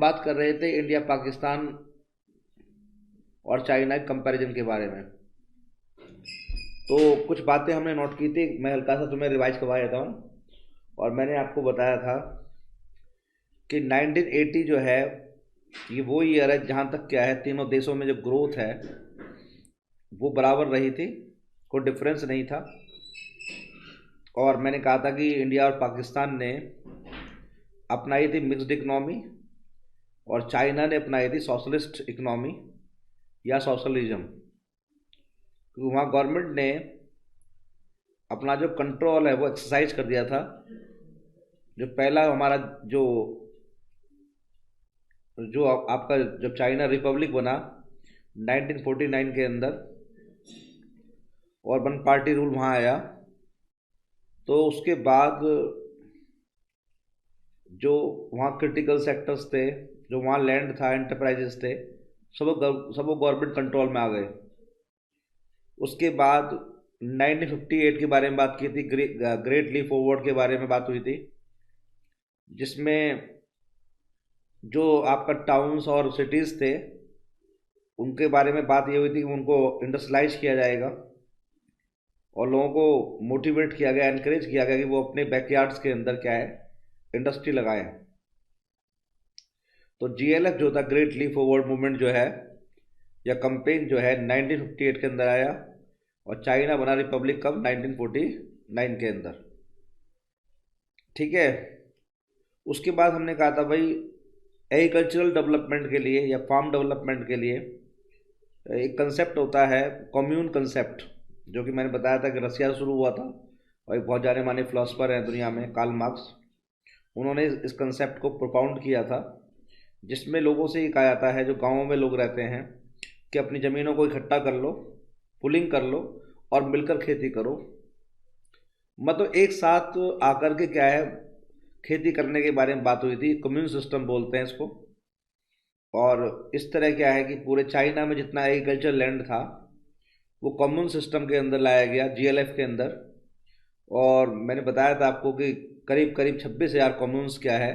बात कर रहे थे इंडिया पाकिस्तान और चाइना के कंपैरिजन के बारे में। तो कुछ बातें हमने नोट की थी, मैं हल्का सा तुम्हें रिवाइज करवा देता हूँ। और मैंने आपको बताया था कि 1980 जो है ये वो ईयर है जहाँ तक क्या है तीनों देशों में जो ग्रोथ है वो बराबर रही थी, कोई डिफरेंस नहीं था। और मैंने कहा था कि इंडिया और पाकिस्तान ने अपनाई थी मिक्स्ड इकनॉमी और चाइना ने अपनाई थी सोशलिस्ट इकनॉमी या सोशलिज्म। क्योंकि वहाँ गवर्नमेंट ने अपना जो कंट्रोल है वो एक्सरसाइज कर दिया था। जो पहला हमारा जो जो आपका जब चाइना रिपब्लिक बना 1949 के अंदर और वन पार्टी रूल वहाँ आया, तो उसके बाद जो वहाँ क्रिटिकल सेक्टर्स थे, जो वहाँ लैंड था, एंटरप्राइजेस थे, सब वो गवर्नमेंट कंट्रोल में आ गए। उसके बाद 1958 के बारे में बात की थी, ग्रेट लीप फॉरवर्ड के बारे में बात हुई थी, जिसमें जो आपका टाउन्स और सिटीज़ थे उनके बारे में बात ये हुई थी कि उनको इंडस्ट्रियलाइज किया जाएगा और लोगों को मोटिवेट किया गया, एनकरेज किया गया कि वो अपने बैकयार्ड्स के अंदर क्या है इंडस्ट्री लगाएं। तो जीएलएफ जो था, ग्रेट लीप फॉरवर्ड मूवमेंट जो है या कंपेन जो है 1958 के अंदर आया और चाइना बना रिपब्लिक कब 1949 के अंदर। ठीक है। उसके बाद हमने कहा था भाई एग्रीकल्चरल डेवलपमेंट के लिए या फार्म डेवलपमेंट के लिए एक कंसेप्ट होता है कम्यून कंसेप्ट, जो कि मैंने बताया था कि रसिया से शुरू हुआ था और एक बहुत जाने माने फिलोसफर हैं दुनिया में, कार्ल मार्क्स। उन्होंने इस कंसेप्ट को प्रोपाउंड किया था, जिसमें लोगों से ये कहा जाता है जो गाँवों में लोग रहते हैं कि अपनी ज़मीनों को इकट्ठा कर लो, पुलिंग कर लो और मिलकर खेती करो। मतलब एक साथ आकर के क्या है खेती करने के बारे में बात हुई थी, कम्यून सिस्टम बोलते हैं इसको। और इस तरह क्या है कि पूरे चाइना में जितना एग्रीकल्चर लैंड था वो कम्यून सिस्टम के अंदर लाया गया, जीएलएफ के अंदर। और मैंने बताया था आपको कि करीब करीब 26,000 कम्यून्स क्या है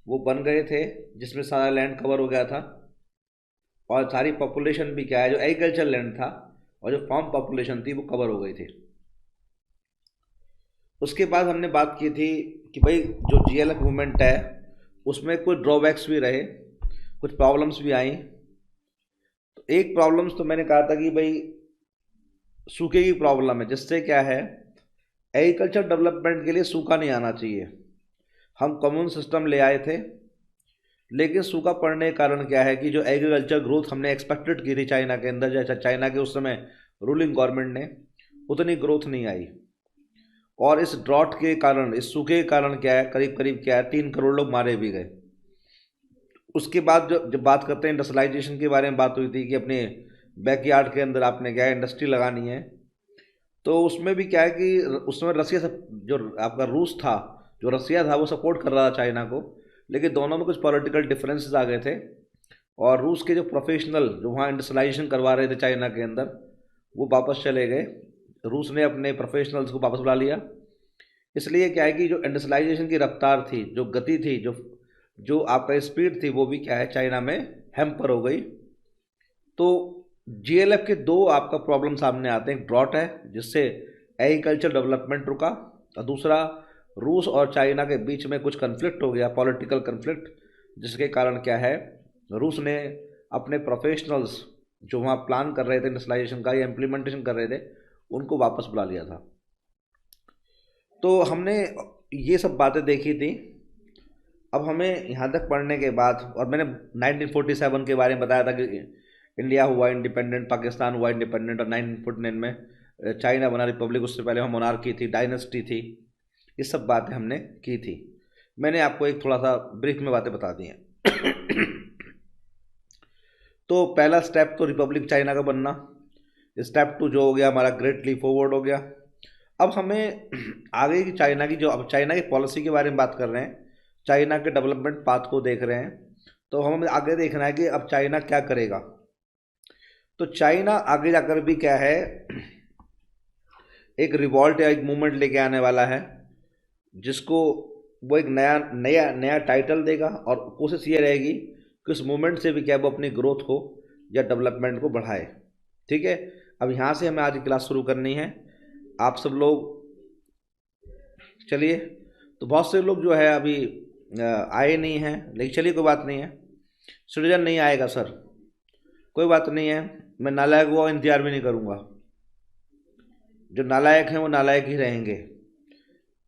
वो बन गए थे, जिसमें सारा लैंड कवर हो गया था। और सारी पॉपुलेशन भी क्या है जो एग्रीकल्चर लैंड था और जो फार्म पॉपुलेशन थी वो कवर हो गई थी। उसके बाद हमने बात की थी कि भाई जो जीएलएफ मूवमेंट है उसमें कुछ ड्रॉबैक्स भी रहे, कुछ प्रॉब्लम्स भी आई। तो एक प्रॉब्लम्स तो मैंने कहा था कि भाई सूखे की प्रॉब्लम है, जिससे क्या है एग्रीकल्चर डेवलपमेंट के लिए सूखा नहीं आना चाहिए। हम कम्यून सिस्टम ले आए थे, लेकिन सूखा पड़ने के कारण क्या है कि जो एग्रीकल्चर ग्रोथ हमने एक्सपेक्टेड की थी चाइना के अंदर, जैसा चाइना के उस समय रूलिंग गवर्नमेंट ने, उतनी ग्रोथ नहीं आई। और इस ड्रॉट के कारण, इस सूखे के कारण क्या है करीब करीब क्या है 3 करोड़ लोग मारे भी गए। उसके बाद जब बात करते हैं इंडस्ट्रियलाइजेशन के बारे में बात हुई थी कि अपने बैकयार्ड के अंदर आपने क्या है इंडस्ट्री लगानी है। तो उसमें भी क्या है कि उस समय रसिया से जो आपका रूस था, जो रसिया था वो सपोर्ट कर रहा था चाइना को, लेकिन दोनों में कुछ पॉलिटिकल डिफरेंसेस आ गए थे। और रूस के जो प्रोफेशनल जो वहाँ इंडस्ट्रियलाइजेशन करवा रहे थे चाइना के अंदर वो वापस चले गए। रूस ने अपने प्रोफेशनल्स को वापस बुला लिया। इसलिए क्या है कि जो इंडस्ट्रियलाइजेशन की रफ्तार थी, जो गति थी, जो जो आपका स्पीड थी, वो भी क्या है चाइना में हैम्पर हो गई। तो जीएलएफ के दो आपका प्रॉब्लम सामने आते हैं, एक ड्रॉट है जिससे एग्रीकल्चर डेवलपमेंट रुका, और दूसरा रूस और चाइना के बीच में कुछ कन्फ्लिक्ट हो गया, पॉलिटिकल कन्फ्लिक्ट, जिसके कारण क्या है रूस ने अपने प्रोफेशनल्स जो वहाँ प्लान कर रहे थे इंडस्ट्रियलाइजेशन का या इम्प्लीमेंटेशन कर रहे थे उनको वापस बुला लिया था। तो हमने ये सब बातें देखी थी। अब हमें यहाँ तक पढ़ने के बाद, और मैंने 1947 के बारे में बताया था कि इंडिया हुआ इंडिपेंडेंट, पाकिस्तान हुआ इंडिपेंडेंट, और 1949 में चाइना बना रिपब्लिक, उससे पहले वहाँ मोनार्की थी, डायनेस्टी थी। ये सब बातें हमने की थी। मैंने आपको एक थोड़ा सा ब्रीफ में बातें बता दी हैं। तो पहला स्टेप तो रिपब्लिक चाइना का बनना। स्टेप 2 जो हो गया हमारा ग्रेट लीप फॉरवर्ड हो गया। अब हमें आगे की चाइना की जो, अब चाइना की पॉलिसी के बारे में बात कर रहे हैं, चाइना के डेवलपमेंट पाथ को देख रहे हैं, तो हमें आगे देखना है कि अब चाइना क्या करेगा। तो चाइना आगे जाकर भी क्या है एक रिवॉल्ट या एक मूवमेंट लेके आने वाला है, जिसको वो एक नया नया नया टाइटल देगा और कोशिश ये रहेगी कि उस मूवमेंट से भी क्या है वो अपनी ग्रोथ को या डेवलपमेंट को बढ़ाए। ठीक है, अब यहाँ से हमें आज की क्लास शुरू करनी है। आप सब लोग चलिए, तो बहुत से लोग जो है अभी आए नहीं हैं, लेकिन चलिए कोई बात नहीं है। सृजन नहीं आएगा सर, कोई बात नहीं है, मैं नालायक हुआ इंतजार भी नहीं करूँगा। जो नालायक हैं वो नालायक ही रहेंगे।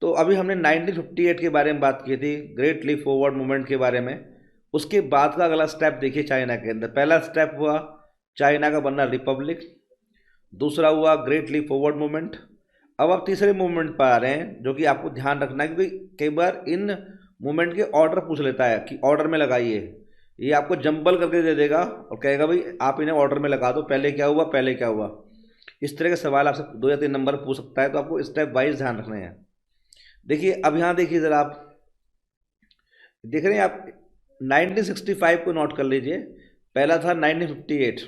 तो अभी हमने 1958 के बारे में बात की थी, ग्रेट लीप फॉरवर्ड मूवमेंट के बारे में। उसके बाद का अगला स्टेप देखिए चाइना के अंदर। पहला स्टेप हुआ चाइना का बनना रिपब्लिक, दूसरा हुआ ग्रेट लीप फॉरवर्ड मूवमेंट। अब आप तीसरे मूवमेंट पर आ रहे हैं, जो कि आपको ध्यान रखना है, क्योंकि कई बार इन मूवमेंट के ऑर्डर पूछ लेता है कि ऑर्डर में लगाइए। ये आपको जंबल करके दे देगा और कहेगा भाई आप इन्हें ऑर्डर में लगा दो, पहले क्या हुआ पहले क्या हुआ। इस तरह के सवाल आपसे 2 या 3 नंबर पूछ सकता है, तो आपको स्टेप वाइज ध्यान रखने हैं। देखिए अब यहाँ देखिए ज़रा, आप देख रहे हैं, आप 1965 को नोट कर लीजिए। पहला था 1958।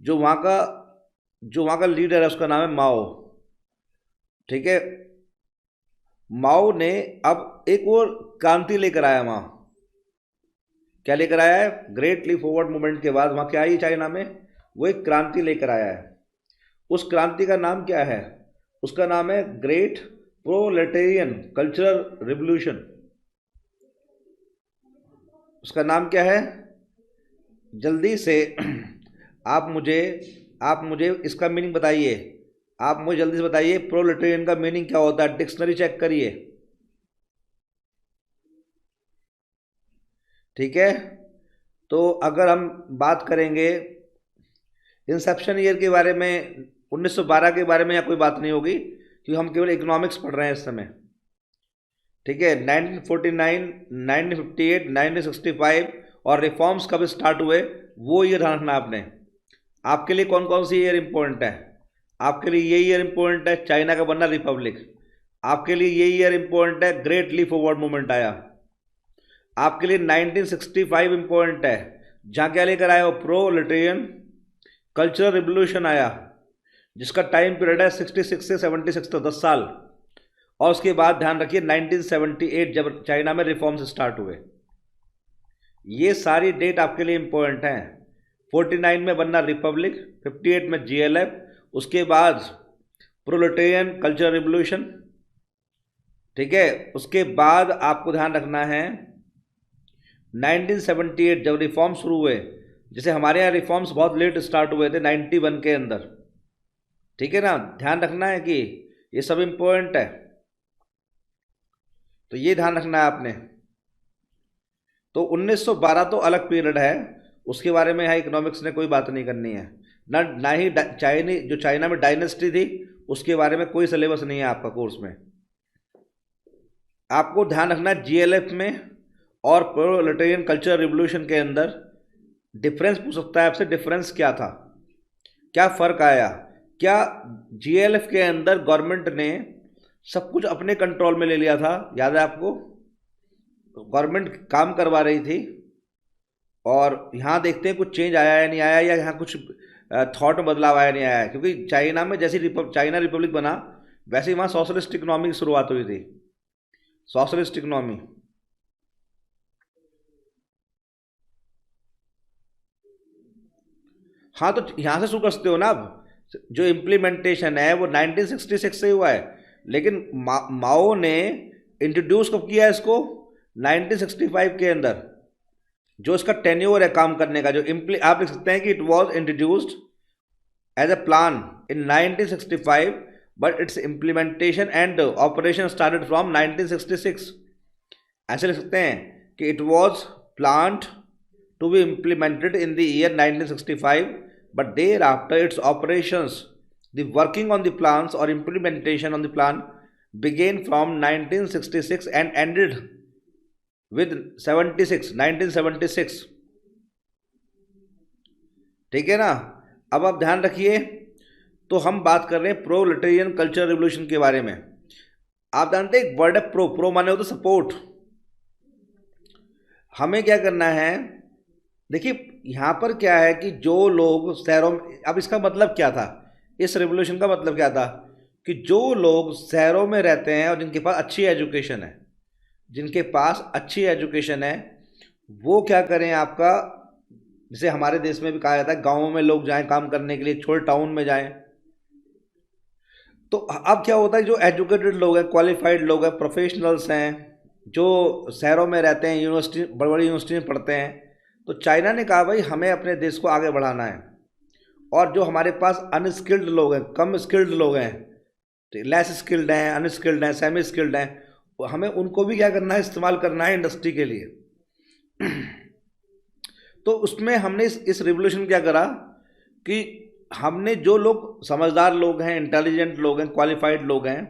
जो वहाँ का लीडर है उसका नाम है माओ। ठीक है, माओ ने अब एक और क्रांति लेकर आया वहाँ। क्या लेकर आया है? ग्रेट लीप फॉरवर्ड मूवमेंट के बाद वहाँ क्या आई चाइना में? वो एक क्रांति लेकर आया है। उस क्रांति का नाम क्या है? उसका नाम है ग्रेट प्रोलेटेरियन कल्चरल रिवॉल्यूशन। उसका नाम क्या है? जल्दी से आप मुझे इसका मीनिंग बताइए। आप मुझे जल्दी से बताइए प्रोलेटेरियन का मीनिंग क्या होता है। डिक्शनरी चेक करिए। ठीक है, तो अगर हम बात करेंगे इंसेप्शन ईयर के बारे में, 1912 के बारे में या कोई बात नहीं होगी, क्योंकि हम केवल इकोनॉमिक्स पढ़ रहे हैं इस समय। ठीक है, 1949, 1958, 1965 और रिफॉर्म्स कब स्टार्ट हुए वो ईयर ध्यान रखना आपने। आपके लिए कौन कौन सी ईयर इंपॉर्टेंट है? आपके लिए ये ईयर इंपॉर्टेंट है, चाइना का बनना रिपब्लिक। आपके लिए ये ईयर इंपॉर्टेंट है, ग्रेट लीप फॉरवर्ड मूवमेंट आया। आपके लिए 1965 इंपॉर्टेंट है, जहाँ क्या लेकर आया हो? प्रोलेटेरियन कल्चरल रिवॉल्यूशन आया, जिसका टाइम पीरियड है 66 से 76 तक, 10 साल। और उसके बाद ध्यान रखिए 1978 जब चाइना में रिफॉर्म्स स्टार्ट हुए। ये सारी डेट आपके लिए इंपॉर्टेंट हैं। 49 में बनना रिपब्लिक, 58 में जीएलएफ, उसके बाद प्रोलेटेरियन कल्चरल रिवॉल्यूशन। ठीक है, उसके बाद आपको ध्यान रखना है 1978 जब रिफॉर्म शुरू हुए, जैसे हमारे यहाँ रिफॉर्म्स बहुत लेट स्टार्ट हुए थे 91 के अंदर। ठीक है ना, ध्यान रखना है कि ये सब इंपॉर्टेंट है, तो ये ध्यान रखना है आपने। तो 1912 तो अलग पीरियड है, उसके बारे में यहाँ इकोनॉमिक्स ने कोई बात नहीं करनी है। ना ही जो चाइना में डायनेस्टी थी उसके बारे में कोई सिलेबस नहीं है आपका कोर्स में। आपको ध्यान रखना है जीएलएफ में और प्रोलेटेरियन कल्चरल रिवॉल्यूशन के अंदर डिफरेंस पूछ सकता है आपसे। डिफरेंस क्या था, क्या फ़र्क आया? क्या जीएलएफ के अंदर गवर्नमेंट ने सब कुछ अपने कंट्रोल में ले लिया था? याद है आपको, गवर्नमेंट काम करवा रही थी। और यहाँ देखते हैं कुछ चेंज आया या नहीं आया, या यहाँ कुछ थॉट में बदलाव आया नहीं आया। क्योंकि चाइना में जैसे चाइना रिपब्लिक बना, वैसे ही वहाँ सोशलिस्ट इकोनॉमी की शुरुआत हुई थी। सोशलिस्ट इकोनॉमी, हाँ, तो यहाँ से शुरू कर सकते हो ना। अब जो इम्प्लीमेंटेशन है वो 1966 से हुआ है, लेकिन माओ ने इंट्रोड्यूस कब किया है इसको? 1965 के अंदर। जो इसका टेन्योर है काम करने का, जो आप लिख सकते हैं कि it was introduced as a plan in 1965 but its implementation and operation started from 1966। ऐसे लिख सकते हैं कि it was planned to be implemented in the year 1965, but thereafter its operations, the working on the plans or implementation on the plan began from 1966 and ended with 1976। ठीक है ना। अब आप ध्यान रखिए, तो हम बात कर रहे हैं प्रोलेटेरियन कल्चरल रिवॉल्यूशन के बारे में। आप जानते हैं एक वर्ड है प्रो माने होता सपोर्ट। हमें क्या करना है? देखिए यहाँ पर क्या है कि जो लोग शहरों में, अब इसका मतलब क्या था, इस रेवोल्यूशन का मतलब क्या था कि जो लोग शहरों में रहते हैं और जिनके पास अच्छी एजुकेशन है, जिनके पास अच्छी एजुकेशन है वो क्या करें आपका, जैसे हमारे देश में भी कहा जाता है गाँवों में लोग जाएं काम करने के लिए, छोटे टाउन में जाएं। तो अब क्या होता है, जो एजुकेटेड लोग हैं, क्वालिफाइड लोग हैं, प्रोफेशनल्स हैं, जो शहरों में रहते हैं, यूनिवर्सिटी, बड़ी बड़ी यूनिवर्सिटी में पढ़ते हैं, तो चाइना ने कहा भाई हमें अपने देश को आगे बढ़ाना है। और जो हमारे पास अनस्किल्ड लोग हैं, कम स्किल्ड लोग हैं, लेस स्किल्ड हैं, अनस्किल्ड हैं, सेमी स्किल्ड हैं, हमें उनको भी क्या करना है, इस्तेमाल करना है इंडस्ट्री के लिए। तो उसमें हमने इस रिवोल्यूशन क्या करा कि हमने जो लोग समझदार लोग हैं, इंटेलिजेंट लोग हैं, क्वालिफाइड लोग हैं,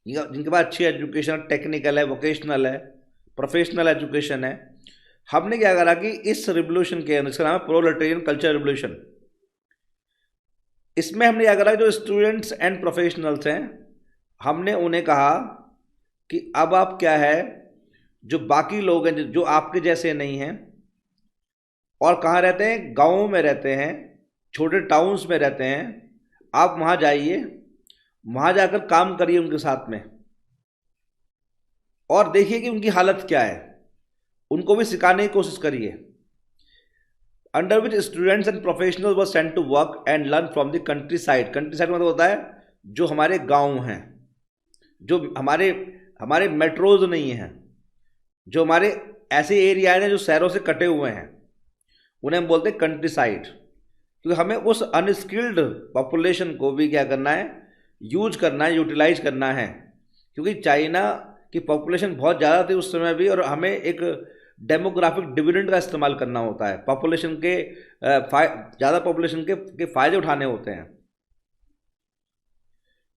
जिनके पास अच्छी एजुकेशन, टेक्निकल है, वोकेशनल है, प्रोफेशनल एजुकेशन है, हमने क्या करा कि इस रिवोल्यूशन के अंदर, इसका नाम है प्रोलेटेरियन कल्चर रिवोल्यूशन, इसमें हमने क्या करा, जो स्टूडेंट्स एंड प्रोफेशनल्स हैं, हमने उन्हें कहा कि अब आप क्या है, जो बाकी लोग हैं जो आपके जैसे नहीं हैं और कहाँ रहते हैं, गाँवों में रहते हैं, छोटे टाउन्स में रहते हैं, आप वहाँ जाइए, वहाँ जाकर काम करिए उनके साथ में और देखिए कि उनकी हालत क्या है, उनको भी सिखाने की कोशिश करिए। Under which students and professional were sent to work and learn from the country side. Country side मतलब होता है जो हमारे गांव हैं, जो हमारे हमारे मेट्रोज नहीं हैं, जो हमारे ऐसे एरिया हैं जो शहरों से कटे हुए हैं, उन्हें हम बोलते हैं कंट्री साइड। क्योंकि हमें उस अनस्किल्ड पॉपुलेशन को भी क्या करना है, यूज करना है, यूटिलाइज करना है। क्योंकि चाइना की पॉपुलेशन बहुत ज़्यादा थी उस समय भी, और हमें एक डेमोग्राफिक डिविडेंड का इस्तेमाल करना होता है, पॉपुलेशन के ज़्यादा पॉपुलेशन के फ़ायदे उठाने होते हैं।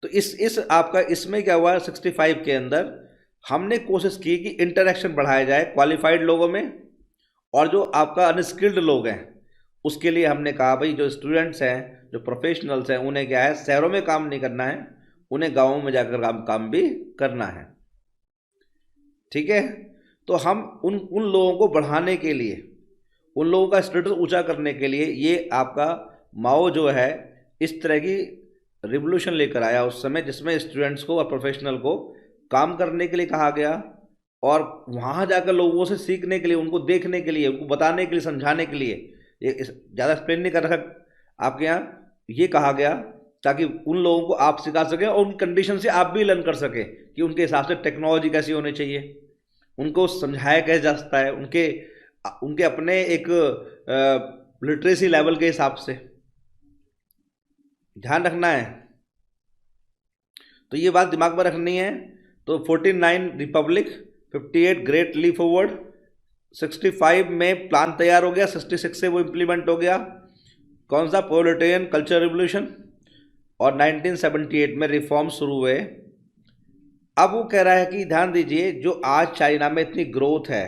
तो इस आपका इसमें क्या हुआ, 65 के अंदर हमने कोशिश की कि इंटरेक्शन बढ़ाया जाए क्वालिफाइड लोगों में, और जो आपका अनस्किल्ड लोग हैं उसके लिए हमने कहा भाई जो स्टूडेंट्स हैं, जो प्रोफेशनल्स हैं, उन्हें क्या है, शहरों में काम नहीं करना है, उन्हें गाँवों में जाकर काम भी करना है। ठीक है, तो हम उन लोगों को बढ़ाने के लिए, उन लोगों का स्टेटस ऊंचा करने के लिए ये आपका माओ जो है इस तरह की रिवोल्यूशन लेकर आया उस समय, जिसमें स्टूडेंट्स को और प्रोफेशनल को काम करने के लिए कहा गया, और वहाँ जाकर लोगों से सीखने के लिए, उनको देखने के लिए, उनको बताने के लिए, समझाने के लिए, ये ज़्यादा एक्सप्लेन नहीं कर रखा आपके यहाँ, ये कहा गया ताकि उन लोगों को आप सिखा सकें और उन कंडीशन से आप भी लर्न कर सकें कि उनके हिसाब से टेक्नोलॉजी कैसी होनी चाहिए, उनको समझाया कैसे जा सकता है, उनके अपने एक लिटरेसी लेवल के हिसाब से ध्यान रखना है। तो ये बात दिमाग में रखनी है। तो 49 रिपब्लिक, 58 ग्रेट लीप फॉरवर्ड, 65 में प्लान तैयार हो गया, 66 से वो इम्प्लीमेंट हो गया, कौन सा, प्रोलेटेरियन कल्चर रिवोल्यूशन, और 1978 में रिफॉर्म शुरू हुए। अब वो कह रहा है कि ध्यान दीजिए, जो आज चाइना में इतनी ग्रोथ है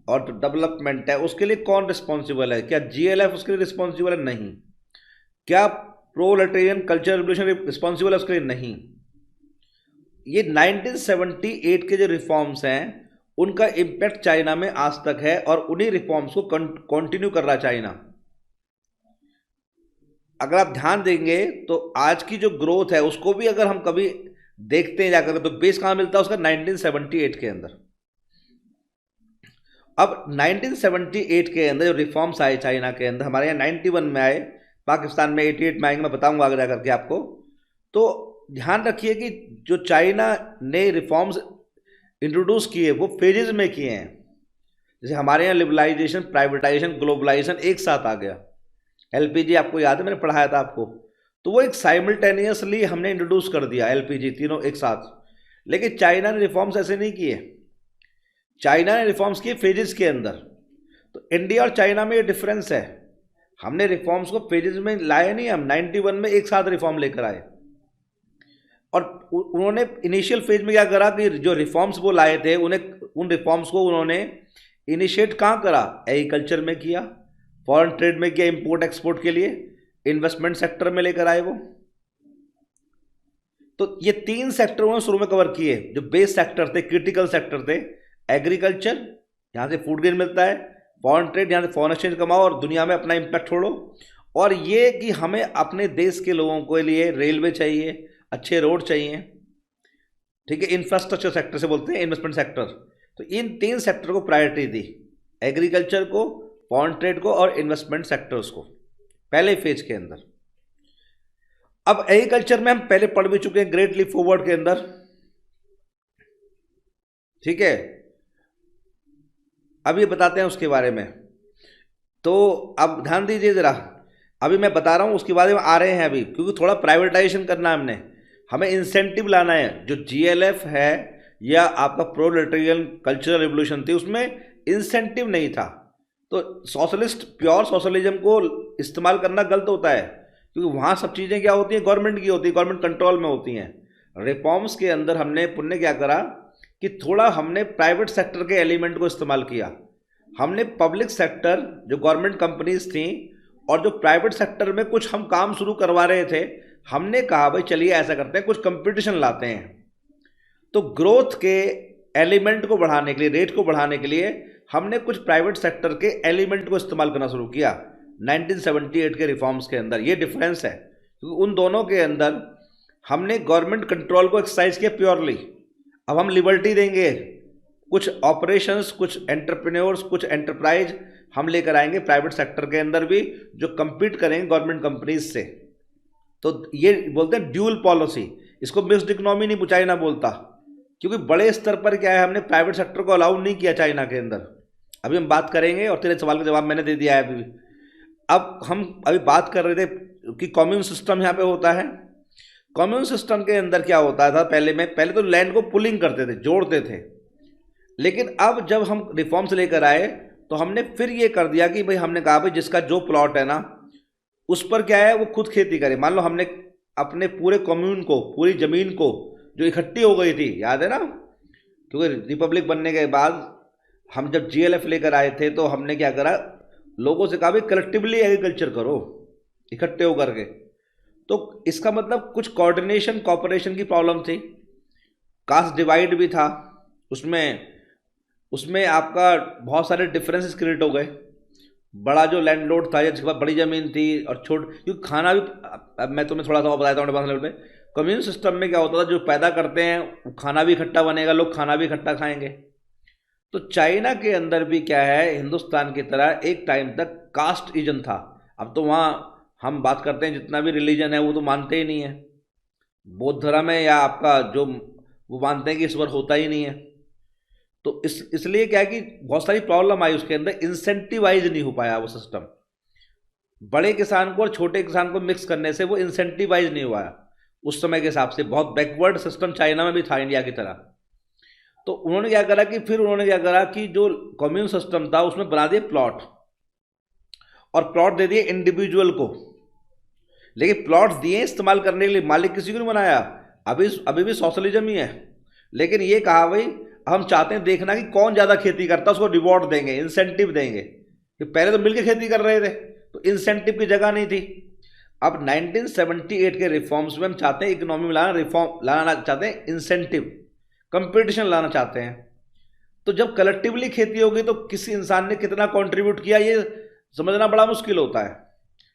और डेवलपमेंट है, उसके लिए कौन रिस्पॉन्सिबल है? क्या जीएलएफ उसके लिए रिस्पॉन्सिबल है? नहीं। क्या प्रोलेटेरियन कल्चर रिवोल्यूशन रिस्पॉन्सिबल है उसके लिए? नहीं। ये 1978 के जो रिफॉर्म्स हैं उनका इम्पैक्ट चाइना में आज तक है, और उन्हीं रिफॉर्म्स को कंटिन्यू कर रहा चाइना। अगर आप ध्यान देंगे तो आज की जो ग्रोथ है उसको भी अगर हम कभी देखते हैं जाकर, तो बेस कहां मिलता है उसका, 1978 के अंदर। अब 1978 के अंदर जो रिफॉर्म्स आए चाइना के अंदर, हमारे यहाँ 91 में आए, पाकिस्तान में 88 में आएंगे, मैं बताऊंगा आगे जाकर के आपको। तो ध्यान रखिए कि जो चाइना ने रिफॉर्म्स इंट्रोड्यूस किए वो फेजेस में किए हैं। जैसे हमारे यहाँ लिबरलाइजेशन, प्राइवेटाइजेशन, ग्लोबलाइजेशन एक साथ आ गया। एलपीजी आपको याद है, मैंने पढ़ाया था आपको, तो वो एक साइमल्टेनियसली हमने इंट्रोड्यूस कर दिया, एलपीजी तीनों एक साथ। लेकिन चाइना ने रिफॉर्म्स ऐसे नहीं किए, चाइना ने रिफॉर्म्स किए फेजेस के अंदर। तो इंडिया और चाइना में ये डिफरेंस है, हमने रिफॉर्म्स को फेजेस में लाए नहीं, हम 91 में एक साथ रिफॉर्म लेकर आए। और उन्होंने इनिशियल फेज में क्या करा कि जो रिफॉर्म्स वो लाए थे, उन रिफॉर्म्स को उन्होंने इनिशिएट कहाँ करा, एग्रीकल्चर में किया, फॉरेन ट्रेड में किया, इंपोर्ट एक्सपोर्ट के लिए, इन्वेस्टमेंट सेक्टर में लेकर आए वो। तो ये 3 सेक्टर उन्होंने शुरू में कवर किए, जो बेस सेक्टर थे, क्रिटिकल सेक्टर थे। एग्रीकल्चर, यहाँ से फूड ग्रेन मिलता है, फॉरेन ट्रेड, यहाँ से फॉरेन एक्सचेंज कमाओ और दुनिया में अपना इम्पैक्ट छोड़ो, और ये कि हमें अपने देश के लोगों के लिए रेलवे चाहिए, अच्छे रोड चाहिए, ठीक है, इंफ्रास्ट्रक्चर सेक्टर से बोलते हैं, इन्वेस्टमेंट सेक्टर, तो इन 3 सेक्टर को प्रायोरिटी दी, एग्रीकल्चर को, फॉरेन ट्रेड को और इन्वेस्टमेंट सेक्टर्स को पहले फेज के अंदर। अब एग्रीकल्चर में हम पहले पढ़ भी चुके हैं ग्रेट लीप फॉरवर्ड के अंदर, ठीक है। अब ये बताते हैं उसके बारे में। तो अब ध्यान दीजिए जरा, अभी मैं बता रहा हूँ उसके बारे में आ रहे हैं अभी, क्योंकि थोड़ा प्राइवेटाइजेशन करना है हमें इंसेंटिव लाना है। जो जीएलएफ है या आपका प्रोलेटेरियन कल्चरल रिवोल्यूशन थी, उसमें इंसेंटिव नहीं था। तो सोशलिस्ट प्योर सोशलिज्म को इस्तेमाल करना गलत होता है, क्योंकि वहाँ सब चीज़ें क्या होती हैं, गवर्नमेंट की होती है, गवर्नमेंट कंट्रोल में होती हैं। रिफॉर्म्स के अंदर हमने पुण्य क्या करा कि थोड़ा हमने प्राइवेट सेक्टर के एलिमेंट को इस्तेमाल किया। हमने पब्लिक सेक्टर जो गवर्नमेंट कंपनीज थी और जो प्राइवेट सेक्टर में कुछ हम काम शुरू करवा रहे थे, हमने कहा भाई चलिए ऐसा करते हैं, कुछ कंपटीशन लाते हैं। तो ग्रोथ के एलिमेंट को बढ़ाने के लिए, रेट को बढ़ाने के लिए हमने कुछ प्राइवेट सेक्टर के एलिमेंट को इस्तेमाल करना शुरू किया 1978 के रिफॉर्म्स के अंदर। ये डिफरेंस है, क्योंकि उन दोनों के अंदर हमने गवर्नमेंट कंट्रोल को एक्सरसाइज किया प्योरली। अब हम लिबर्टी देंगे, कुछ ऑपरेशंस, कुछ एंटरप्रेन्योर्स, कुछ एंटरप्राइज हम लेकर आएंगे प्राइवेट सेक्टर के अंदर भी, जो compete करेंगे गवर्नमेंट कंपनीज से। तो ये बोलते हैं ड्यूल पॉलिसी, इसको मिक्स्ड इकोनॉमी नहीं चाइना बोलता, क्योंकि बड़े स्तर पर क्या है, हमने प्राइवेट सेक्टर को अलाउ नहीं किया चाइना के अंदर। अभी हम बात करेंगे, और तेरे सवाल का जवाब मैंने दे दिया है अभी। अब हम अभी बात कर रहे थे कि कम्यून सिस्टम यहाँ पे होता है। कम्यून सिस्टम के अंदर क्या होता था, पहले तो लैंड को पुलिंग करते थे, जोड़ते थे। लेकिन अब जब हम रिफॉर्म्स लेकर आए तो हमने फिर ये कर दिया कि भाई, हमने कहा भाई जिसका जो प्लॉट है ना, उस पर क्या है वो खुद खेती करे। मान लो हमने अपने पूरे कम्यून को, पूरी ज़मीन को जो इकट्ठी हो गई थी, याद है ना, क्योंकि रिपब्लिक बनने के बाद हम जब जीएलएफ लेकर आए थे तो हमने क्या करा, लोगों से कहा भाई कलेक्टिवली एग्रीकल्चर करो, इकट्ठे होकर के। तो इसका मतलब कुछ कोऑर्डिनेशन, कोऑपरेशन की प्रॉब्लम थी, कास्ट डिवाइड भी था उसमें आपका बहुत सारे डिफरेंसेस क्रिएट हो गए। बड़ा जो लैंडलॉर्ड था, जिसके पास बड़ी ज़मीन थी, और क्योंकि खाना भी, अब मैं तुम्हें थोड़ा सा और बताता हूँ लेवल पे। कम्युन सिस्टम में क्या होता था, जो पैदा करते हैं खाना भी इकट्ठा बनेगा, लोग खाना भी इकट्ठा खाएंगे। तो चाइना के अंदर भी क्या है, हिंदुस्तान की तरह एक टाइम तक कास्ट रीजन था। अब तो वहाँ हम बात करते हैं, जितना भी रिलीजन है वो तो मानते ही नहीं है। बौद्ध धर्म है या आपका जो, वो मानते हैं कि ईश्वर होता ही नहीं है। तो इसलिए क्या है कि बहुत सारी प्रॉब्लम आई उसके अंदर, इंसेंटिवाइज नहीं हो पाया वो सिस्टम। बड़े किसान को और छोटे किसान को मिक्स करने से वो इंसेंटिवाइज नहीं हुआ उस समय के हिसाब से। बहुत बैकवर्ड सिस्टम चाइना में भी था इंडिया की तरह। तो उन्होंने क्या करा कि जो कम्यून सिस्टम था उसमें बना दिए प्लॉट, और प्लॉट दे दिए इंडिविजुअल को। लेकिन प्लॉट दिए इस्तेमाल करने के लिए, मालिक किसी को नहीं बनाया। अभी भी सोशलिज्म ही है। लेकिन ये कहा भाई हम चाहते हैं देखना कि कौन ज़्यादा खेती करता है, उसको रिवॉर्ड देंगे, इंसेंटिव देंगे। कि पहले तो मिलकर खेती कर रहे थे, तो इंसेंटिव की जगह नहीं थी। अब 1978 के रिफॉर्म्स में हम चाहते हैं इकोनॉमी में लाना चाहते हैं इंसेंटिव, कंपटीशन लाना चाहते हैं। तो जब कलेक्टिवली खेती होगी तो किसी इंसान ने कितना कंट्रीब्यूट किया ये समझना बड़ा मुश्किल होता है।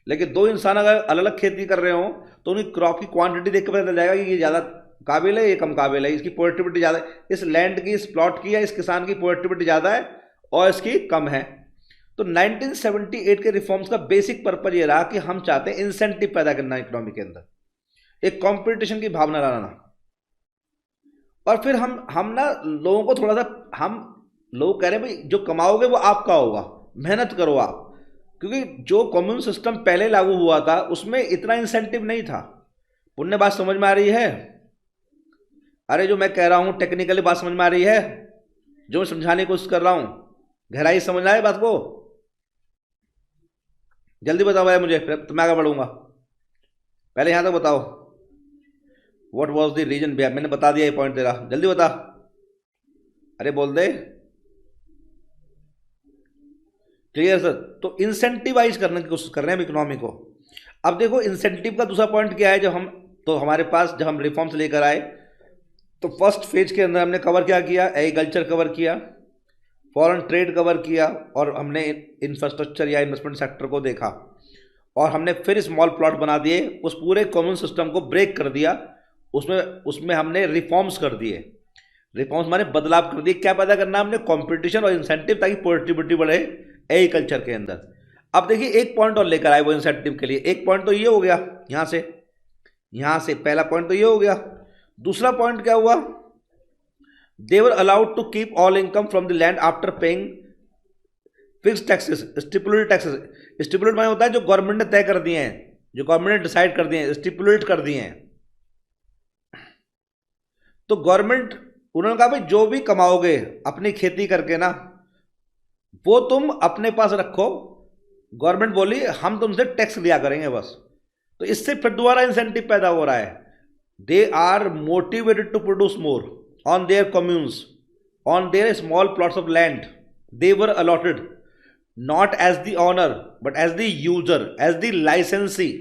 लेकिन दो इंसान अगर अलग अलग खेती कर रहे हो तो उनकी क्रॉप की क्वांटिटी देख कर पता चल जाएगा कि ये ज़्यादा काबिल है, ये कम काबिल है, इसकी प्रोडक्टिविटी ज़्यादा है, इस लैंड की, इस प्लॉट की या इस किसान की प्रोडक्टिविटी ज़्यादा है और इसकी कम है। तो 1978 के रिफॉर्म्स का बेसिक पर्पज ये रहा कि हम चाहते हैं इंसेंटिव पैदा करना इकोनॉमी के अंदर, एक कंपटीशन की भावना लाना। और फिर हम ना लोगों को थोड़ा सा, हम लोग कह रहे हैं भाई जो कमाओगे वो आपका होगा, मेहनत करो आप। क्योंकि जो कम्युन सिस्टम पहले लागू हुआ था उसमें इतना इंसेंटिव नहीं था। पुण्य बात समझ में आ रही है? अरे जो मैं कह रहा हूं टेक्निकली बात समझ में आ रही है, जो मैं समझाने की कोशिश कर रहा हूं, गहराई समझ आए बात को? जल्दी बताओ भाई मुझे, तो मैं आगे बढ़ूंगा। पहले यहां तक बताओ, what was the reason behind. मैंने बता दिया ये पॉइंट तेरा, जल्दी बता। अरे बोल दे, क्लियर सर? तो इंसेंटिवाइज करने की कोशिश कर रहे हैं हम इकोनॉमी को। अब देखो इंसेंटिव का दूसरा पॉइंट क्या है, हमारे पास जब हम रिफॉर्म्स लेकर आए तो फर्स्ट फेज के अंदर हमने कवर क्या किया, एग्रीकल्चर कवर किया, फॉरेन ट्रेड कवर किया, और हमने इंफ्रास्ट्रक्चर या इन्वेस्टमेंट सेक्टर को देखा। और हमने फिर स्मॉल प्लॉट बना दिए, उस पूरे कॉमन सिस्टम को ब्रेक कर दिया, उसमें हमने रिफॉर्म्स कर दिए। रिफॉर्म्स माने बदलाव कर दिए। क्या पैदा करना हमने? कंपटीशन और इंसेंटिव, ताकि प्रोडक्टिविटी बढ़े एग्रीकल्चर के अंदर। अब देखिए एक पॉइंट और लेकर आए वो इंसेंटिव के लिए। एक पॉइंट तो ये हो गया, यहां से पहला पॉइंट तो ये हो गया। दूसरा पॉइंट क्या हुआ? They were allowed to keep all income from the land after paying fix taxes, stipulated taxes. Stipulate माने होता है जो गवर्नमेंट ने तय कर दिए हैं, जो गवर्नमेंट ने डिसाइड कर दिए हैं, स्टिपुलेट कर दिए हैं। तो गवर्नमेंट, उन्होंने कहा भाई जो भी कमाओगे अपनी खेती करके ना, वो तुम अपने पास रखो। गवर्नमेंट बोली हम तुमसे टैक्स लिया करेंगे बस। तो इससे फिर दोबारा इंसेंटिव पैदा हो रहा है। They are motivated to produce more on their communes, on their small plots of land they were allotted, not as the owner but as the user, as the licensee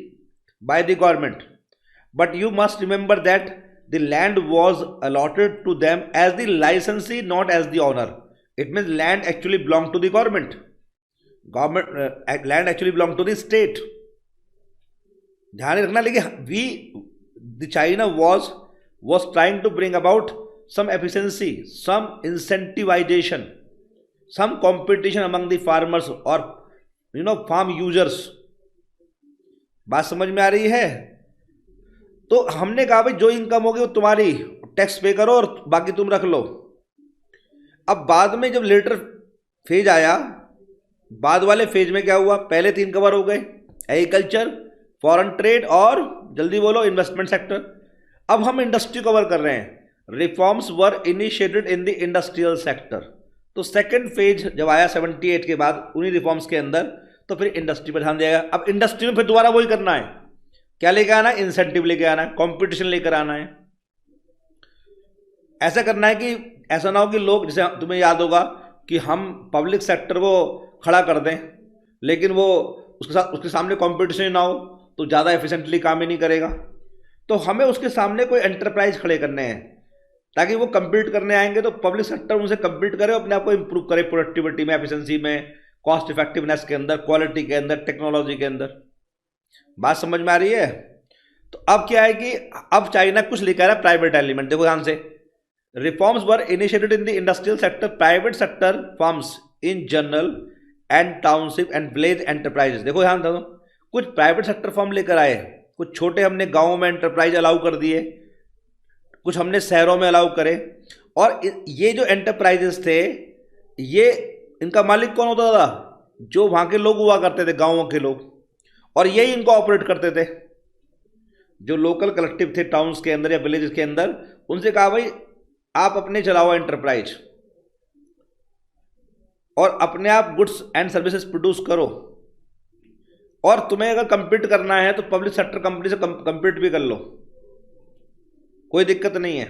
by the government. But you must remember that the land was allotted to them as the licensee, not as the owner. It means land actually belonged to the government. Land actually belonged to the state. ध्यान रखना। लेकिन the China was trying to bring about some efficiency, some incentivization, some competition among the farmers or farm users। बात समझ में आ रही है? तो हमने कहा भाई जो इनकम होगी वो तुम्हारी, टैक्स पे करो और बाकी तुम रख लो। अब बाद में जब लेटर फेज आया, बाद वाले फेज में क्या हुआ? पहले 3 कवर हो गए, एग्रीकल्चर, फॉरेन ट्रेड और जल्दी बोलो इन्वेस्टमेंट सेक्टर। अब हम इंडस्ट्री कवर कर रहे हैं। Reforms were initiated in the industrial sector. तो सेकंड फेज जब आया 78 के बाद उन्हीं रिफॉर्म्स के अंदर, तो फिर इंडस्ट्री पर ध्यान दिया गया। अब इंडस्ट्री में फिर दोबारा वही करना है। क्या लेकर आना है? इंसेंटिव लेकर आना है, कंपटीशन लेकर आना है। ऐसा करना है कि ऐसा ना हो कि लोग, जैसे तुम्हें याद होगा कि हम पब्लिक सेक्टर को खड़ा कर दें, लेकिन वो उसके सामने कंपटीशन ना हो तो ज़्यादा एफिशिएंटली काम ही नहीं करेगा। तो हमें उसके सामने कोई एंटरप्राइज खड़े करने हैं, ताकि वो कंपीट करने आएंगे तो पब्लिक सेक्टर उनसे कंपीट करे, अपने आप को इंप्रूव करे प्रोडक्टिविटी में, एफिशिएंसी में, कॉस्ट इफेक्टिवनेस के अंदर, क्वालिटी के अंदर, टेक्नोलॉजी के अंदर। बात समझ में आ रही है? तो अब क्या है कि अब चाइना कुछ लेकर आ रहा है प्राइवेट एलिमेंट। देखो ध्यान से, reforms were initiated in the industrial sector, private sector firms in general and township and village enterprises. देखो ध्यान दो, कुछ प्राइवेट सेक्टर फर्म लेकर आए, कुछ छोटे हमने गाँव में एंटरप्राइज अलाउ कर दिए, कुछ हमने शहरों में अलाउ करे। और ये जो एंटरप्राइजेस थे, ये इनका मालिक कौन होता था? जो वहां के लोग हुआ करते थे, गांवों के लोग, और यही इनको ऑपरेट करते थे। जो लोकल कलेक्टिव थे टाउन्स के अंदर या विलेज के अंदर, उनसे कहा भाई आप अपने चलाओ एंटरप्राइज और अपने आप गुड्स एंड सर्विसेज प्रोड्यूस करो, और तुम्हें अगर कंपीट करना है तो पब्लिक सेक्टर कंपनी से कंपीट भी कर लो, कोई दिक्कत नहीं है।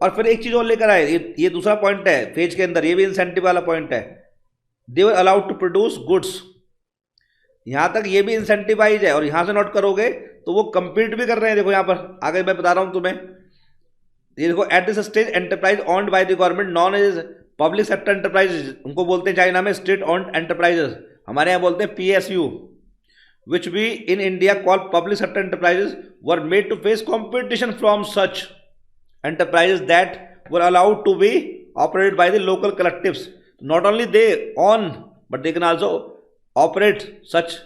और फिर एक चीज और लेकर आए, ये दूसरा पॉइंट है फेज के अंदर, ये भी इंसेंटिव वाला पॉइंट है। They were allowed to produce goods. यहां तक ये भी इंसेंटिवाइज है, और यहां से नोट करोगे तो वो कंपीट भी कर रहे हैं। देखो यहां पर आगे मैं बता रहा हूं तुम्हें, ये देखो, at this stage enterprise owned by the government known as public sector enterprises, उनको बोलते हैं चाइना में स्टेट ओन्ड एंटरप्राइजेस, हमारे यहां बोलते हैं PSU, which we in India call public sector enterprises, were made to face competition from such enterprises that were allowed to be operated by the local collectives. Not only they own, but they can also operate such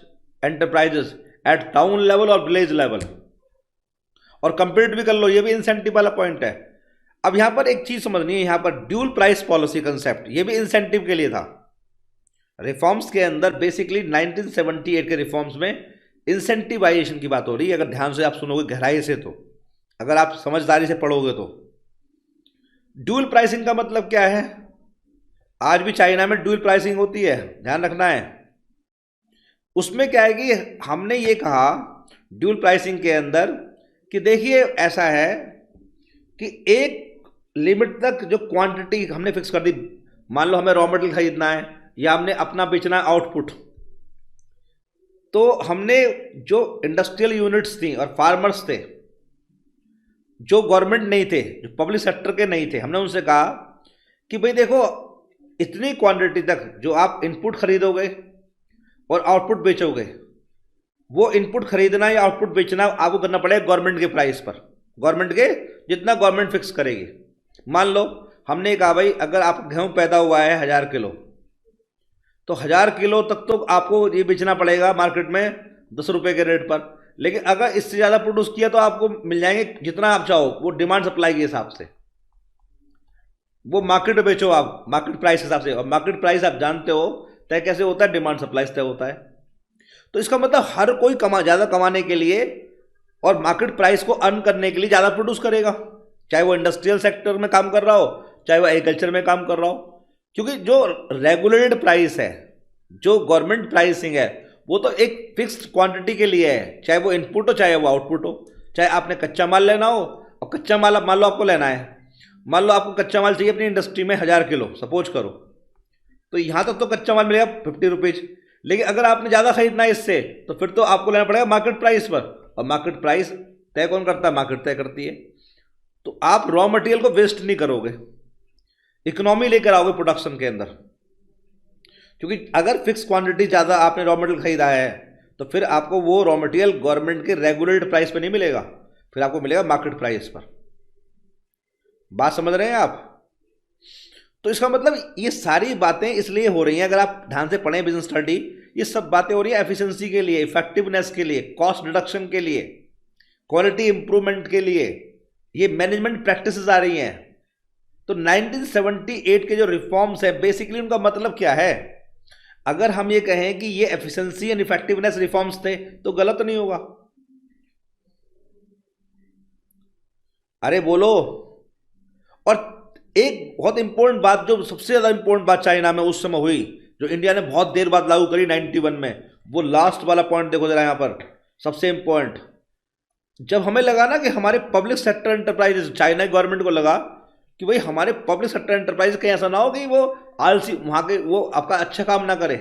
enterprises at town level or village level. और compete भी कर लो, ये भी incentive वाला point है। अब यहां पर एक चीज समझनी है, यहां पर ड्यूल प्राइस पॉलिसी कंसेप्ट, ये भी इंसेंटिव के लिए था। रिफॉर्म्स के अंदर बेसिकली 1978 के रिफॉर्म्स में इंसेंटिवाइजेशन की बात हो रही है। अगर ध्यान से आप सुनोगे गहराई से, तो अगर आप समझदारी से पढ़ोगे तो ड्यूल प्राइसिंग का मतलब क्या है? आज भी चाइना में ड्यूल प्राइसिंग होती है, ध्यान रखना है। उसमें क्या है कि हमने ये कहा ड्यूल प्राइसिंग के अंदर कि देखिए ऐसा है कि एक लिमिट तक जो क्वांटिटी हमने फिक्स कर दी, मान लो हमें रॉ मटेरियल खरीदना है या हमने अपना बेचना आउटपुट, तो हमने जो इंडस्ट्रियल यूनिट्स थी और फार्मर्स थे जो गवर्नमेंट नहीं थे, जो पब्लिक सेक्टर के नहीं थे, हमने उनसे कहा कि भाई देखो इतनी क्वांटिटी तक जो आप इनपुट खरीदोगे और आउटपुट बेचोगे, वो इनपुट खरीदना या आउटपुट बेचना आपको करना पड़ेगा गवर्नमेंट के प्राइस पर, गवर्नमेंट के जितना गवर्नमेंट फिक्स करेगी। मान लो हमने कहा भाई अगर आप गेहूं पैदा हुआ है 1000 किलो, तो 1000 किलो तक तो आपको ये बेचना पड़ेगा मार्केट में 10 रुपए के रेट पर। लेकिन अगर इससे ज़्यादा प्रोड्यूस किया तो आपको मिल जाएंगे जितना आप चाहो, वो डिमांड सप्लाई के हिसाब से, वो मार्केट में बेचो आप मार्केट प्राइस के हिसाब से। और मार्केट प्राइस आप जानते हो तय कैसे होता है, डिमांड सप्लाई से तय होता है। तो इसका मतलब हर कोई ज़्यादा कमाने के लिए और मार्केट प्राइस को अर्न करने के लिए ज़्यादा प्रोड्यूस करेगा, चाहे वो इंडस्ट्रियल सेक्टर में काम कर रहा हो, चाहे वो एग्रीकल्चर में काम कर रहा हो। क्योंकि जो रेगुलेटेड प्राइस है, जो गवर्नमेंट प्राइसिंग है, वो तो एक फिक्स्ड क्वांटिटी के लिए है, चाहे वो इनपुट हो चाहे वो आउटपुट हो। चाहे आपने कच्चा माल लेना हो, और कच्चा माल मान लो आपको लेना है, मान लो आपको कच्चा माल चाहिए अपनी इंडस्ट्री में 1000 किलो सपोज करो, तो यहाँ तक तो कच्चा माल मिलेगा 50 रुपीज़। लेकिन अगर आपने ज़्यादा खरीदना है इससे, तो फिर तो आपको लेना पड़ेगा मार्केट प्राइस पर, और मार्केट प्राइस तय कौन करता है? मार्केट तय करती है। तो आप रॉ मटेरियल को वेस्ट नहीं करोगे, इकोनॉमी लेकर आओगे प्रोडक्शन के अंदर। क्योंकि अगर फिक्स क्वांटिटी ज़्यादा आपने रॉ मटेरियल खरीदा है, तो फिर आपको वो रॉ मटेरियल गवर्नमेंट के रेगुलेटेड प्राइस पर नहीं मिलेगा, फिर आपको मिलेगा मार्केट प्राइस पर। बात समझ रहे हैं आप? तो इसका मतलब ये सारी बातें इसलिए हो रही हैं, अगर आप ध्यान से पढ़ें बिजनेस स्टडी, ये सब बातें हो रही है एफिशिएंसी के लिए, इफेक्टिवनेस के लिए, कॉस्ट रिडक्शन के लिए, क्वालिटी इंप्रूवमेंट के लिए, ये मैनेजमेंट प्रैक्टिसेस आ रही हैं। तो 1978 के जो रिफॉर्म्स है, बेसिकली उनका मतलब क्या है? अगर हम ये कहें कि ये एफिशिएंसी एंड इफेक्टिवनेस रिफॉर्म्स थे, तो गलत नहीं होगा। अरे बोलो। और एक बहुत इंपॉर्टेंट बात, जो सबसे ज्यादा इंपॉर्टेंट बात चाइना में उस समय हुई, जो इंडिया ने बहुत देर बाद लागू करी 91 में, वो लास्ट वाला पॉइंट देखो जरा यहां पर, सबसे इंपॉर्टेंट। जब हमें लगा ना कि हमारे public sector enterprises, China government को लगा कि भाई हमारे पब्लिक सेक्टर एंटरप्राइज कहीं ऐसा ना हो कि वो आलसी, वहां के वो आपका अच्छा काम ना करें,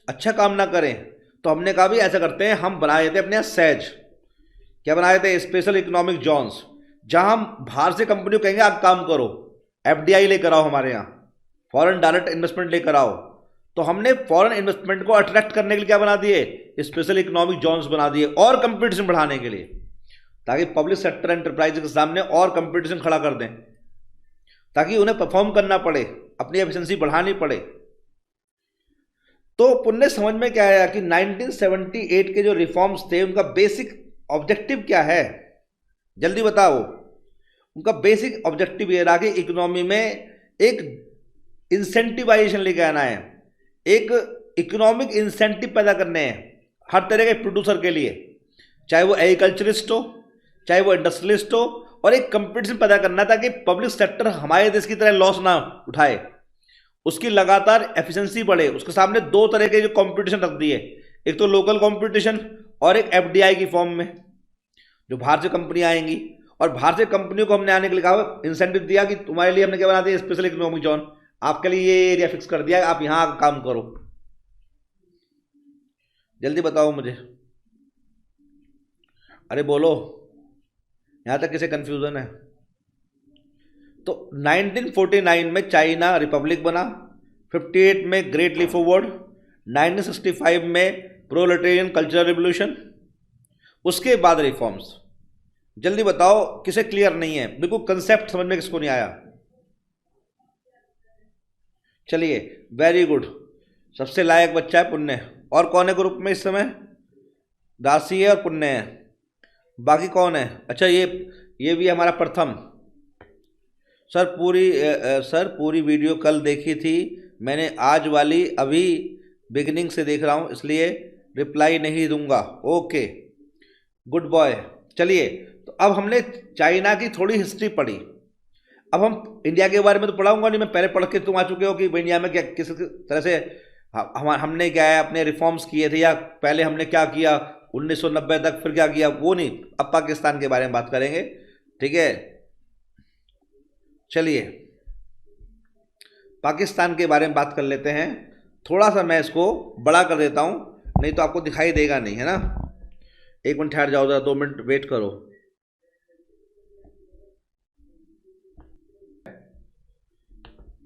अच्छा काम ना करें, तो हमने कहा भी ऐसा करते हैं, हम बनाए थे अपने यहाँ सेज, क्या बनाए थे? स्पेशल इकोनॉमिक जोन्स, जहां हम बाहर से कंपनी को कहेंगे आप काम करो, एफडीआई लेकर आओ हमारे यहाँ, फॉरेन डायरेक्ट इन्वेस्टमेंट लेकर आओ। तो हमने फॉरेन इन्वेस्टमेंट को अट्रैक्ट करने के लिए क्या बना दिए? स्पेशल इकोनॉमिक जोन्स बना दिए, और कंपटीशन बढ़ाने के लिए, ताकि पब्लिक सेक्टर एंटरप्राइज के सामने और कंपटीशन खड़ा कर दें, ताकि उन्हें परफॉर्म करना पड़े, अपनी एफिशिएंसी बढ़ानी पड़े। तो पुण्य समझ में क्या आया कि 1978 के जो रिफॉर्म्स थे, उनका बेसिक ऑब्जेक्टिव क्या है? जल्दी बताओ। उनका बेसिक ऑब्जेक्टिव ये रहा कि इकोनॉमी में एक इंसेंटिवाइजेशन लेके आना है, एक इकोनॉमिक इंसेंटिव पैदा करने हैं हर तरह के प्रोड्यूसर के लिए, चाहे वो एग्रीकल्चरिस्ट हो, चाहे वो इंडस्ट्रियलिस्ट हो, और एक कंपटीशन पैदा करना ताकि पब्लिक सेक्टर हमारे देश की तरह लॉस ना उठाए, उसकी लगातार एफिशिएंसी बढ़े। उसके सामने दो तरह के जो कंपटीशन रख दिए, एक तो लोकल कंपटीशन और एक एफडीआई की फॉर्म में, जो बाहर से कंपनी आएंगी। और बाहर से कंपनियों को हमने आने के लिए कहा, इंसेंटिव दिया कि तुम्हारे लिए हमने क्या बना दिया? स्पेशल इकोनॉमिक जोन, आपके लिए ये एरिया फिक्स कर दिया, आप यहां काम करो। जल्दी बताओ मुझे, अरे बोलो, यहां तक किसे कंफ्यूजन है? तो 1949 में चाइना रिपब्लिक बना, 58 में ग्रेट लीप फॉरवर्ड, 1965 में प्रोलेटेरियन कल्चरल रिवॉल्यूशन, उसके बाद रिफॉर्म्स। जल्दी बताओ किसे क्लियर नहीं है? बिल्कुल कंसेप्ट समझ में किसको नहीं आया? चलिए, वेरी गुड, सबसे लायक बच्चा है पुण्य। और कौन है ग्रुप में इस समय? दासी है और पुण्य है, बाकी कौन है? अच्छा, ये भी हमारा प्रथम। सर पूरी वीडियो कल देखी थी मैंने, आज वाली अभी बिगिनिंग से देख रहा हूँ, इसलिए रिप्लाई नहीं दूंगा। Okay, good boy. चलिए, तो अब हमने चाइना की थोड़ी हिस्ट्री पढ़ी, अब हम इंडिया के बारे में तो पढ़ाऊंगा नहीं मैं, पहले पढ़ के तुम आ चुके हो कि इंडिया में क्या किस तरह से हमने क्या है अपने रिफॉर्म्स किए थे, या पहले हमने क्या किया 1990 तक, फिर क्या किया, वो नहीं। अब पाकिस्तान के बारे में बात करेंगे, ठीक है? चलिए, पाकिस्तान के बारे में बात कर लेते हैं। थोड़ा सा मैं इसको बड़ा कर देता हूं, नहीं तो आपको दिखाई देगा नहीं, है ना? एक मिनट ठहर जाओ जरा, 2 मिनट वेट करो।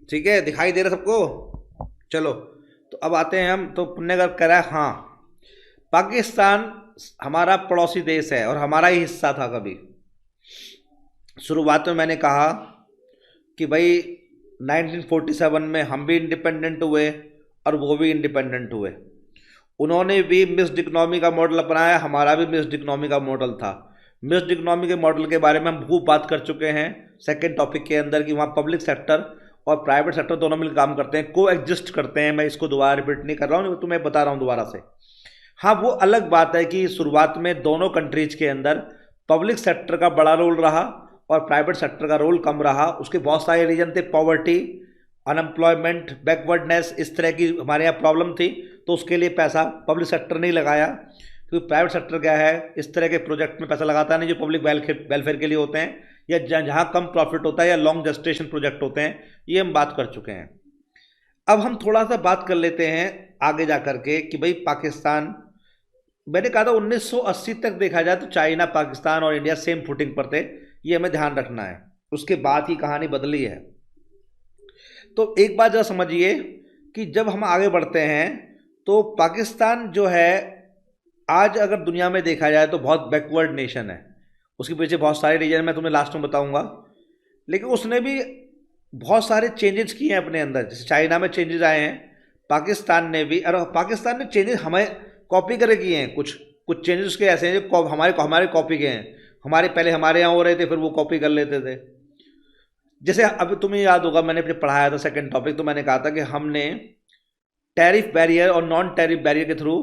ठीक है, दिखाई दे रहा सबको? चलो, तो अब आते हैं हम, तो पुण्य करा। हाँ, पाकिस्तान हमारा पड़ोसी देश है और हमारा ही हिस्सा था कभी। शुरुआत में मैंने कहा कि भाई 1947 में हम भी इंडिपेंडेंट हुए और वो भी इंडिपेंडेंट हुए। उन्होंने भी मिक्स्ड इकोनॉमी का मॉडल अपनाया, हमारा भी मिक्स्ड इकोनॉमी का मॉडल था। मिक्स्ड इकोनॉमी के मॉडल के बारे में हम खूब बात कर चुके हैं सेकंड टॉपिक के अंदर, कि वहाँ पब्लिक सेक्टर और प्राइवेट सेक्टर दोनों मिलकर काम करते हैं, को एग्जिस्ट करते हैं। मैं इसको दोबारा रिपीट नहीं कर रहा हूँ, तुम्हें बता रहा हूँ दोबारा से। हाँ, वो अलग बात है कि शुरुआत में दोनों कंट्रीज के अंदर पब्लिक सेक्टर का बड़ा रोल रहा और प्राइवेट सेक्टर का रोल कम रहा। उसके बहुत सारे रीजन थे, पॉवर्टी, अनएम्प्लॉयमेंट, बैकवर्डनेस, इस तरह की हमारे यहाँ प्रॉब्लम थी। तो उसके लिए पैसा पब्लिक सेक्टर नहीं लगाया, क्योंकि प्राइवेट सेक्टर क्या है, इस तरह के प्रोजेक्ट में पैसा लगाता नहीं जो पब्लिक वेलफेयर के लिए होते हैं, या जहाँ कम प्रॉफिट होता है, या लॉन्ग जस्टेशन प्रोजेक्ट होते हैं। ये हम बात कर चुके हैं। अब हम थोड़ा सा बात कर लेते हैं आगे जा करके कि भाई पाकिस्तान, मैंने कहा था 1980 तक देखा जाए तो चाइना, पाकिस्तान और इंडिया सेम फुटिंग पर थे, ये हमें ध्यान रखना है। उसके बाद ही कहानी बदली है। तो एक बात जरा समझिए कि जब हम आगे बढ़ते हैं तो पाकिस्तान जो है आज अगर दुनिया में देखा जाए तो बहुत बैकवर्ड नेशन है। उसके पीछे बहुत सारे रीजन मैं तुम्हें लास्ट में बताऊंगा, लेकिन उसने भी बहुत सारे चेंजेस किए हैं अपने अंदर। जैसे चाइना में चेंजेस आए हैं, पाकिस्तान ने भी, और पाकिस्तान ने चेंजेस हमें कॉपी करके किए हैं। कुछ कुछ चेंजेस उसके ऐसे हैं जो हमारे कॉपी के हैं। हमारे पहले हमारे यहाँ हो रहे थे, फिर वो कॉपी कर लेते थे। जैसे अब तुम्हें याद होगा, मैंने जब पढ़ाया था सेकंड टॉपिक, तो मैंने कहा था कि हमने टैरिफ बैरियर और नॉन टैरिफ बैरियर के थ्रू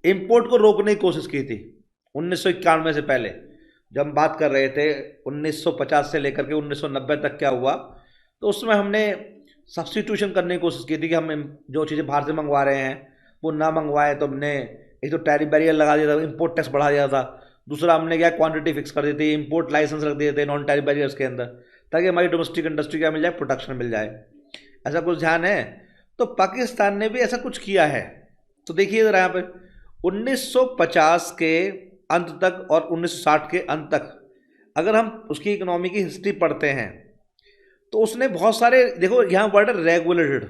इंपोर्ट को रोकने की कोशिश की थी 1991 से पहले। जब हम बात कर रहे थे 1950 से लेकर के 1990 तक क्या हुआ, तो उसमें हमने सब्स्टिट्यूशन करने की कोशिश की थी कि हम जो चीज़ें बाहर से मंगवा रहे हैं वो ना मंगवाएं। तो हमने एक तो टैरिफ बैरियर लगा दिया था, इंपोर्ट टैक्स बढ़ा दिया था। दूसरा हमने क्या, क्वांटिटी फिक्स कर दी थी, इंपोर्ट लाइसेंस रख दिए थे नॉन टैरिफ बैरियर्स के अंदर, ताकि हमारी डोमेस्टिक इंडस्ट्री क्या मिल जाए, प्रोटेक्शन मिल जाए। ऐसा कुछ ध्यान है? तो पाकिस्तान ने भी ऐसा कुछ किया है। तो देखिए ज़रा यहाँ पे 1950 के अंत तक और 1960 के अंत तक अगर हम उसकी इकोनॉमी की हिस्ट्री पढ़ते हैं तो उसने बहुत सारे, देखो यहाँ वर्ड है रेगुलेटेड,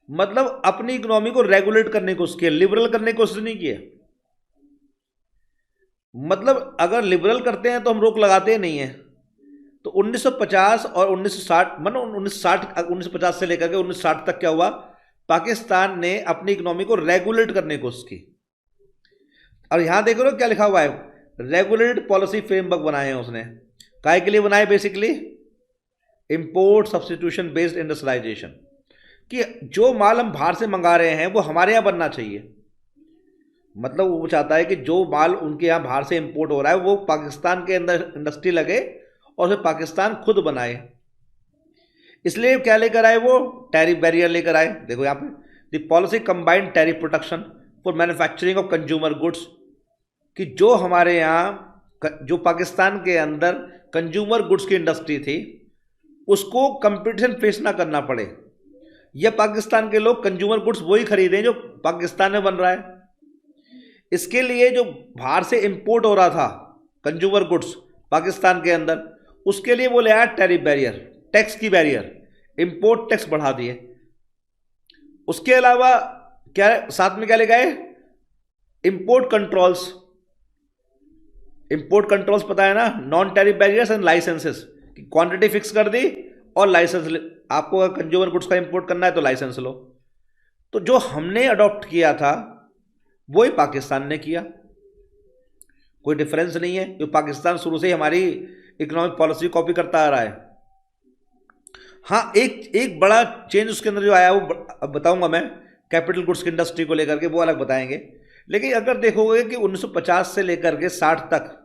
मतलब अपनी इकोनॉमी को रेगुलेट करने की कोशिश की, लिबरल करने की कोशिश नहीं की। मतलब अगर लिबरल करते हैं तो हम रोक लगाते नहीं हैं। तो 1950 और 1960, मतलब 1950 से लेकर के 1960 तक क्या हुआ, पाकिस्तान ने अपनी इकोनॉमी को रेगुलेट करने की कोशिश की। और यहां देख रहे हो क्या लिखा हुआ है, रेगुलेटेड पॉलिसी फ्रेमवर्क बनाए हैं उसने। काय के लिए बनाए? Basically import substitution based industrialisation, कि जो माल हम बाहर से मंगा रहे हैं वो हमारे यहाँ बनना चाहिए। मतलब वो चाहता है कि जो माल उनके यहाँ बाहर से इंपोर्ट हो रहा है वो पाकिस्तान के अंदर इंडस्ट्री लगे और फिर पाकिस्तान खुद बनाए। इसलिए क्या लेकर आए वो, टैरिफ बैरियर लेकर आए। देखो यहाँ पे the policy combined tariff protection for manufacturing of consumer goods, कि जो हमारे यहाँ जो पाकिस्तान के अंदर कंज्यूमर गुड्स की इंडस्ट्री थी उसको कंपटीशन फेस ना करना पड़े, या पाकिस्तान के लोग कंज्यूमर गुड्स वही खरीदें जो पाकिस्तान में बन रहा है। इसके लिए जो बाहर से इंपोर्ट हो रहा था कंज्यूमर गुड्स पाकिस्तान के अंदर, उसके लिए वो ले आया टैरिफ बैरियर, टैक्स की बैरियर, इंपोर्ट टैक्स बढ़ा दिए। उसके अलावा क्या साथ में क्या ले गए, इंपोर्ट कंट्रोल्स। इंपोर्ट कंट्रोल्स पता है ना, non tariff barriers and licences, की क्वांटिटी फिक्स कर दी और लाइसेंस, आपको अगर कंज्यूमर गुड्स का इंपोर्ट करना है तो लाइसेंस लो। तो जो हमने अडॉप्ट किया था वही पाकिस्तान ने किया, कोई डिफरेंस नहीं है। जो पाकिस्तान शुरू से ही हमारी इकोनॉमिक पॉलिसी कॉपी करता आ रहा है। हाँ, एक बड़ा चेंज उसके अंदर जो आया वो अब बताऊंगा मैं, कैपिटल गुड्स की इंडस्ट्री को लेकर के, वो अलग बताएंगे। लेकिन अगर देखोगे कि 1950 से लेकर के 60 तक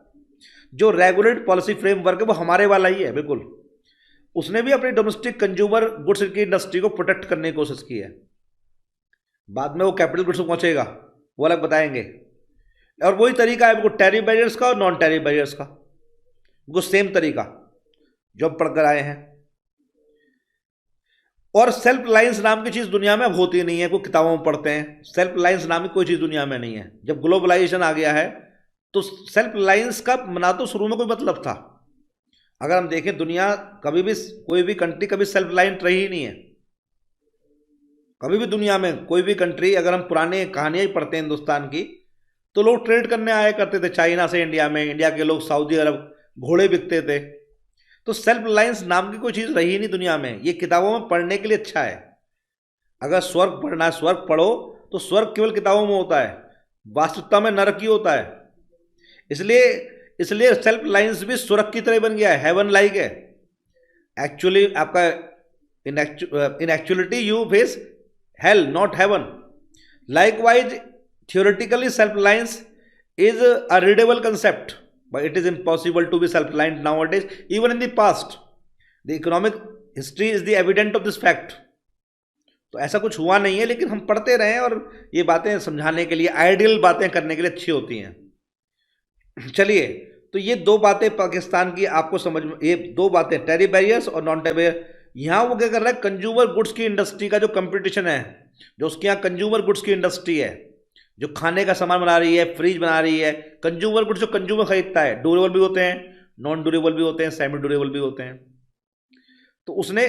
जो रेगुलेट पॉलिसी फ्रेमवर्क है वो हमारे वाला ही है बिल्कुल। उसने भी अपनी डोमेस्टिक कंज्यूमर गुड्स की इंडस्ट्री को प्रोटेक्ट करने की कोशिश की है। बाद में वो कैपिटल गुड्स को पहुंचेगा, वो अलग बताएंगे। और वही तरीका है बिल्कुल टैरिफ बैरियर्स का और नॉन टैरिफ बैरियर्स का, वो सेम तरीका जो हम पढ़कर आए हैं। और सेल्फ रिलायंस नाम की चीज़ दुनिया में अब होती नहीं है, कोई किताबों में पढ़ते हैं, सेल्फ रिलायंस नाम की कोई चीज़ दुनिया में नहीं है। जब ग्लोबलाइजेशन आ गया है तो सेल्फ रिलायंस का ना तो शुरू में कोई मतलब था। अगर हम देखें दुनिया कभी भी, कोई भी कंट्री कभी सेल्फ रिलायंट रही ही नहीं है कभी भी दुनिया में। कोई भी कंट्री, अगर हम पुराने कहानियाँ ही पढ़ते हैं हिंदुस्तान की, तो लोग ट्रेड करने आया करते थे चाइना से इंडिया में, इंडिया के लोग सऊदी अरब, घोड़े बिकते थे। तो सेल्फ रिलायंस नाम की कोई चीज़ रही नहीं दुनिया में। ये किताबों में पढ़ने के लिए अच्छा है। अगर स्वर्ग पढ़ना है, स्वर्ग पढ़ो, तो स्वर्ग केवल किताबों में होता है, वास्तविकता में नरक ही होता है। इसलिए इसलिए सेल्फ रिलायंस भी स्वर्ग की तरह बन गया है, हेवन लाइक है। एक्चुअली आपका in actuality you face hell, not heaven. Likewise theoretically self-reliance is a readable concept, but it is impossible to be self-reliant nowadays, even in the past. The economic history is the evidence of this fact. तो ऐसा कुछ हुआ नहीं है, लेकिन हम पढ़ते रहे और ये बातें समझाने के लिए, आइडियल बातें करने के लिए अच्छी होती हैं। चलिए, तो ये दो बातें पाकिस्तान की आपको समझ में, ये दो बातें टेरिफ बैरियर्स और नॉन टेरिफ बैरियर। यहाँ वो क्या कर रहा है, कंज्यूमर गुड्स की इंडस्ट्री का जो कंपटीशन है, जो उसके यहाँ कंज्यूमर गुड्स की इंडस्ट्री है, जो खाने का सामान बना रही है, फ्रिज बना रही है, कंज्यूमर गुड्स जो कंज्यूमर खरीदता है, ड्यूरेबल भी होते हैं, नॉन ड्यूरेबल भी होते हैं, सेमी ड्यूरेबल भी होते हैं। तो उसने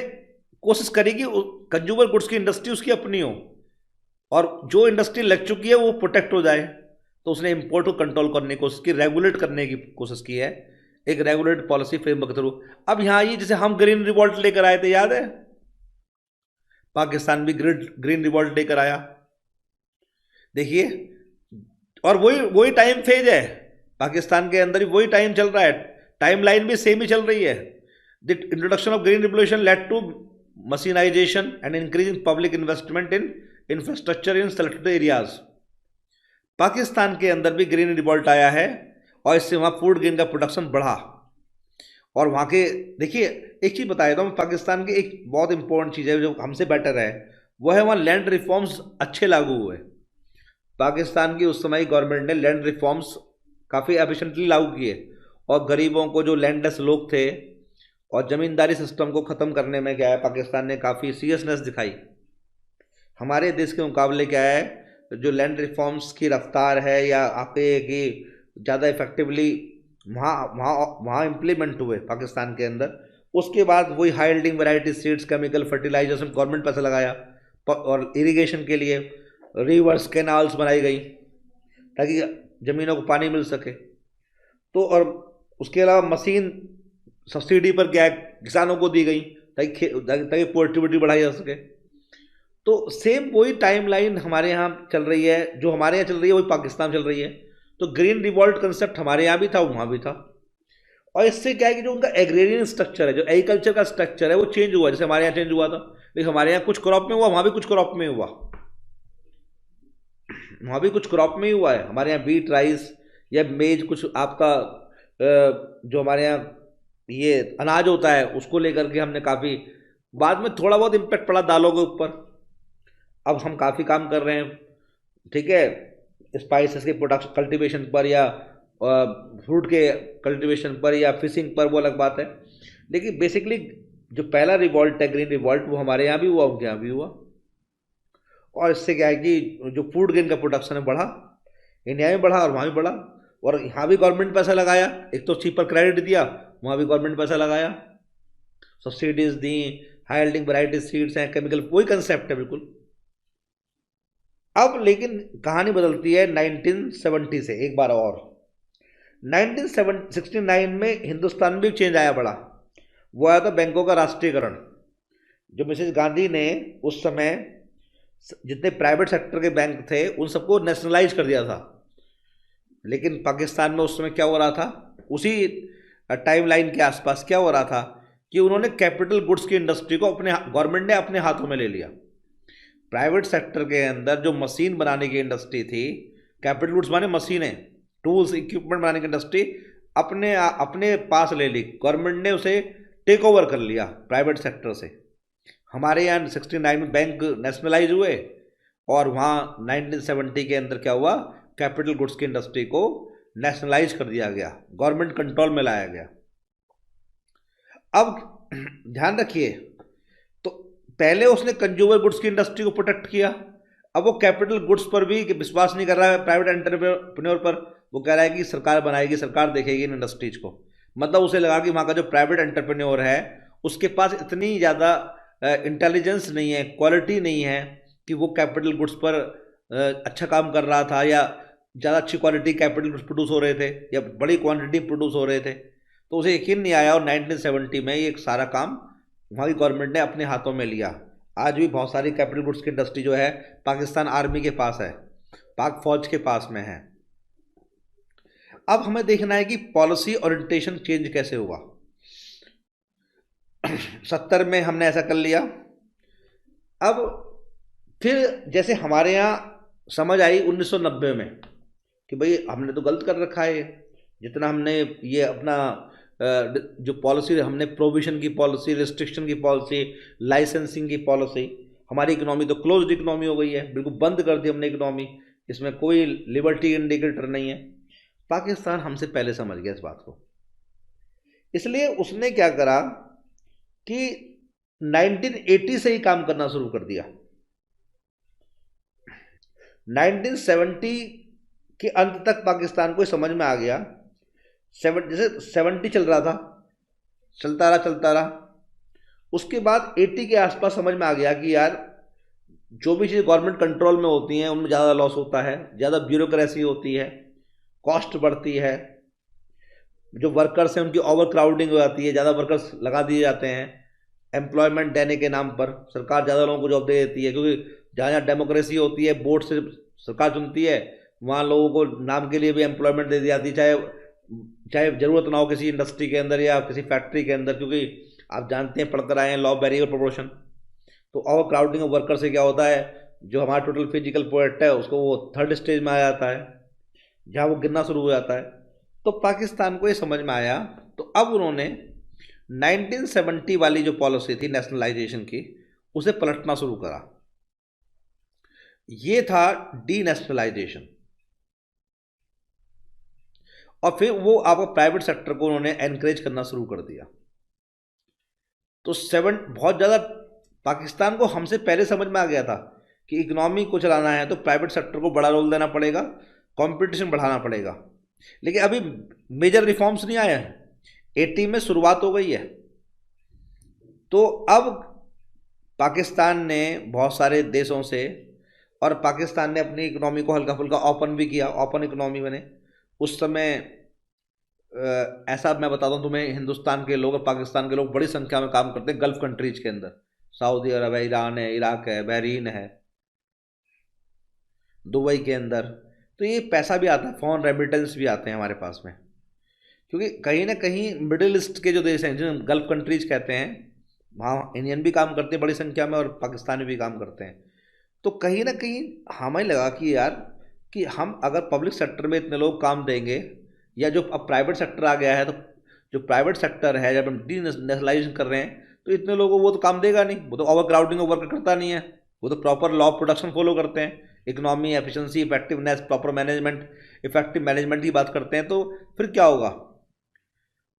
कोशिश करी कि कंज्यूमर गुड्स की इंडस्ट्री उसकी अपनी हो और जो इंडस्ट्री लग चुकी है वो प्रोटेक्ट हो जाए। तो उसने इंपोर्ट को कंट्रोल करने की कोशिश की, रेगुलेट करने की कोशिश की है, एक रेगुलेट पॉलिसी फ्रेमवर्क के थ्रू। अब यहाँ ये जैसे हम ग्रीन रिवॉल्ट लेकर आए थे, याद है, पाकिस्तान भी ग्रीन रिवॉल्ट लेकर आया, देखिए। और वही टाइम फेज है पाकिस्तान के अंदर, वही टाइम चल रहा है, टाइम लाइन भी सेम ही चल रही है। The introduction of green revolution led to mechanisation and increasing public investment in infrastructure in selected areas. Pakistan के अंदर भी ग्रीन रिवॉल्ट आया है और इससे वहाँ फूड ग्रेन का प्रोडक्शन बढ़ा। और वहाँ के देखिए, एक चीज़ बता देता हूँ, पाकिस्तान की एक बहुत इंपॉर्टेंट चीज़ है जो हमसे बेटर है, वो है वहाँ लैंड रिफॉर्म्स अच्छे लागू हुए। पाकिस्तान की उस समय गवर्नमेंट ने लैंड रिफॉर्म्स काफ़ी एफिशिएंटली लागू किए और गरीबों को, जो लैंडलेस लोग थे, और ज़मींदारी सिस्टम को ख़त्म करने में क्या है, पाकिस्तान ने काफ़ी सीरियसनेस दिखाई। हमारे देश के मुकाबले क्या है, जो लैंड रिफॉर्म्स की रफ्तार है या आपके कि ज़्यादा इफेक्टिवली वहाँ वहाँ वहाँ इम्प्लीमेंट हुए पाकिस्तान के अंदर। उसके बाद वही high yielding variety seeds, chemical fertilisation, government पैसा लगाया, और इरिगेशन के लिए रिवर्स कैनाल्स बनाई गई ताकि ज़मीनों को पानी मिल सके। तो और उसके अलावा मशीन सब्सिडी पर क्या किसानों को दी गई ताकि प्रोडक्टिविटी बढ़ाई जा सके। तो सेम वही टाइमलाइन हमारे यहाँ चल रही है, जो हमारे यहाँ चल रही है वही पाकिस्तान चल रही है। तो ग्रीन रिवॉल्ट कंसेप्ट हमारे यहाँ भी था, वहाँ भी था। और इससे क्या है कि जो उनका एग्रेरियन स्ट्रक्चर है, जो एग्रीकल्चर का स्ट्रक्चर है, वो चेंज हुआ। जैसे हमारे यहाँ चेंज हुआ था, लेकिन हमारे यहाँ कुछ क्रॉप में हुआ, वहाँ भी कुछ क्रॉप में हुआ, वहाँ भी कुछ क्रॉप में ही हुआ है। हमारे यहाँ बीट, राइस या मेज, कुछ आपका जो हमारे यहाँ ये अनाज होता है, उसको लेकर के हमने काफ़ी, बाद में थोड़ा बहुत इम्पेक्ट पड़ा दालों के ऊपर। अब हम काफ़ी काम कर रहे हैं, ठीक है, स्पाइसेस के प्रोडक्शन कल्टीवेशन पर, या फ्रूट के कल्टीवेशन पर, या फिशिंग पर, वो अलग बात है। लेकिन बेसिकली जो पहला रिवॉल्ट है, ग्रीन रिवॉल्ट, वो हमारे यहाँ भी हुआ, उनके यहाँ भी हुआ। और इससे क्या है कि जो फूड ग्रेन का प्रोडक्शन है बढ़ा, इंडिया में बढ़ा और वहाँ भी बढ़ा। और यहाँ भी गवर्नमेंट पैसा लगाया, एक तो चीपर क्रेडिट दिया, वहाँ भी गवर्नमेंट पैसा लगाया, सब्सिडीज दी, हाई यील्डिंग वैरायटी सीड्स हैं, केमिकल, वही कंसेप्ट है बिल्कुल। अब लेकिन कहानी बदलती है 1970 से एक बार और। 1969 में हिंदुस्तान में भी चेंज आया बड़ा, वो आया था बैंकों का राष्ट्रीयकरण। जो मिसेज गांधी ने उस समय जितने प्राइवेट सेक्टर के बैंक थे उन सबको नेशनलाइज कर दिया था। लेकिन पाकिस्तान में उस समय क्या हो रहा था, उसी टाइमलाइन के आसपास क्या हो रहा था कि उन्होंने कैपिटल गुड्स की इंडस्ट्री को गवर्नमेंट ने अपने हाथों में ले लिया। प्राइवेट सेक्टर के अंदर जो मशीन बनाने की इंडस्ट्री थी, कैपिटल गुड्स माने मशीनें, टूल्स, इक्विपमेंट बनाने की इंडस्ट्री अपने पास ले ली, गवर्नमेंट ने उसे टेक ओवर कर लिया प्राइवेट सेक्टर से। हमारे यहाँ 69 में बैंक नेशनलाइज हुए और वहाँ 1970 के अंदर क्या हुआ, कैपिटल गुड्स की इंडस्ट्री को नेशनलाइज कर दिया गया, गवर्नमेंट कंट्रोल में लाया गया। अब ध्यान रखिए, तो पहले उसने कंज्यूमर गुड्स की इंडस्ट्री को प्रोटेक्ट किया, अब वो कैपिटल गुड्स पर भी विश्वास नहीं कर रहा है, प्राइवेट एंटरप्रेन्योर पर। वो कह रहा है कि सरकार बनाएगी, सरकार देखेगी इन इंडस्ट्रीज को। मतलब उसे लगा कि वहाँ का जो प्राइवेट एंटरप्रेन्योर है उसके पास इतनी ज़्यादा इंटेलिजेंस नहीं है, क्वालिटी नहीं है कि वो कैपिटल गुड्स पर अच्छा काम कर रहा था, या ज़्यादा अच्छी क्वालिटी कैपिटल गुड्स प्रोड्यूस हो रहे थे, या बड़ी क्वांटिटी प्रोड्यूस हो रहे थे। तो उसे यकीन नहीं आया और 1970 में ये सारा काम वहाँ की गवर्नमेंट ने अपने हाथों में लिया। आज भी बहुत सारी कैपिटल गुड्स की इंडस्ट्री जो है पाकिस्तान आर्मी के पास है, पाक फौज के पास में है। अब हमें देखना है कि पॉलिसी ओरिएंटेशन चेंज कैसे हुआ। 70 में हमने ऐसा कर लिया। अब फिर जैसे हमारे यहाँ समझ आई 1990 में कि भाई हमने तो गलत कर रखा है, जितना हमने ये अपना जो पॉलिसी हमने प्रोविजन की पॉलिसी, रिस्ट्रिक्शन की पॉलिसी, लाइसेंसिंग की पॉलिसी, हमारी इकोनॉमी तो क्लोज्ड इकोनॉमी हो गई है, बिल्कुल बंद कर दी हमने इकोनॉमी, इसमें कोई लिबर्टी इंडिकेटर नहीं है। पाकिस्तान हमसे पहले समझ गया इस बात को, इसलिए उसने क्या करा कि 1980 से ही काम करना शुरू कर दिया। 1970 के अंत तक पाकिस्तान को समझ में आ गया, जैसे 70 चल रहा था, चलता रहा, उसके बाद 80 के आसपास समझ में आ गया कि यार जो भी चीज़ गवर्नमेंट कंट्रोल में होती हैं उनमें ज़्यादा लॉस होता है, ज़्यादा ब्यूरोक्रेसी होती है, कॉस्ट बढ़ती है, जो वर्कर्स हैं उनकी ओवर क्राउडिंग हो जाती है, ज़्यादा वर्कर्स लगा दिए जाते हैं, एम्प्लॉयमेंट देने के नाम पर सरकार ज़्यादा लोगों को जॉब दे देती है, क्योंकि जहाँ जहाँ डेमोक्रेसी होती है, वोट से सरकार चुनती है, वहाँ लोगों को नाम के लिए भी एम्प्लॉयमेंट दे दी जाती है, चाहे चाहे ज़रूरत ना हो किसी इंडस्ट्री के अंदर या किसी फैक्ट्री के अंदर, क्योंकि आप जानते हैं पढ़कर आए हैं लॉ बैरियर प्रपोर्शन। तो ओवर क्राउडिंग ऑफ वर्कर से क्या होता है, जो हमारा टोटल फिजिकल प्रोडक्ट है उसको वो थर्ड स्टेज में आ जाता है, जहाँ वो गिरना शुरू हो जाता है। तो पाकिस्तान को ये समझ में आया, तो अब उन्होंने 1970 वाली जो पॉलिसी थी नेशनलाइजेशन की, उसे पलटना शुरू करा। ये था डी नेशनलाइजेशन। और फिर वो आपको प्राइवेट सेक्टर को उन्होंने एनकरेज करना शुरू कर दिया। तो बहुत ज़्यादा पाकिस्तान को हमसे पहले समझ में आ गया था कि इकोनॉमी को चलाना है तो प्राइवेट सेक्टर को बड़ा रोल देना पड़ेगा, कंपटीशन बढ़ाना पड़ेगा। लेकिन अभी मेजर रिफॉर्म्स नहीं आए हैं, 80 में शुरुआत हो गई है। तो अब पाकिस्तान ने बहुत सारे देशों से, और पाकिस्तान ने अपनी इकोनॉमी को हल्का फुल्का ओपन भी किया, ओपन इकोनॉमी बने। उस समय ऐसा मैं बताता हूँ तुम्हें, हिंदुस्तान के लोग और पाकिस्तान के लोग बड़ी संख्या में काम करते हैं गल्फ कंट्रीज के अंदर, सऊदी अरब है, ईरान है, इराक है, बहरीन है, दुबई के अंदर। तो ये पैसा भी आता है, फॉरेन रेमिटेंस भी आते हैं हमारे पास में, क्योंकि कहीं ना कहीं मिडिल ईस्ट के जो देश हैं जो गल्फ कंट्रीज कहते हैं, वहाँ इंडियन भी काम करते हैं बड़ी संख्या में और पाकिस्तानी भी काम करते हैं। तो कहीं ना कहीं हमें लगा कि यार कि हम अगर पब्लिक सेक्टर में इतने लोग काम देंगे, या जो अब प्राइवेट सेक्टर आ गया है, तो जो प्राइवेट सेक्टर है जब हम डी नेशनलाइजेशन कर रहे हैं तो इतने लोगों वो तो काम देगा नहीं, वो तो ओवर क्राउडिंग ऑफ वर्क करता नहीं है, वो तो प्रॉपर लॉ प्रोडक्शन फॉलो करते हैं, economy, efficiency, effectiveness, proper management, effective management की बात करते हैं। तो फिर क्या होगा,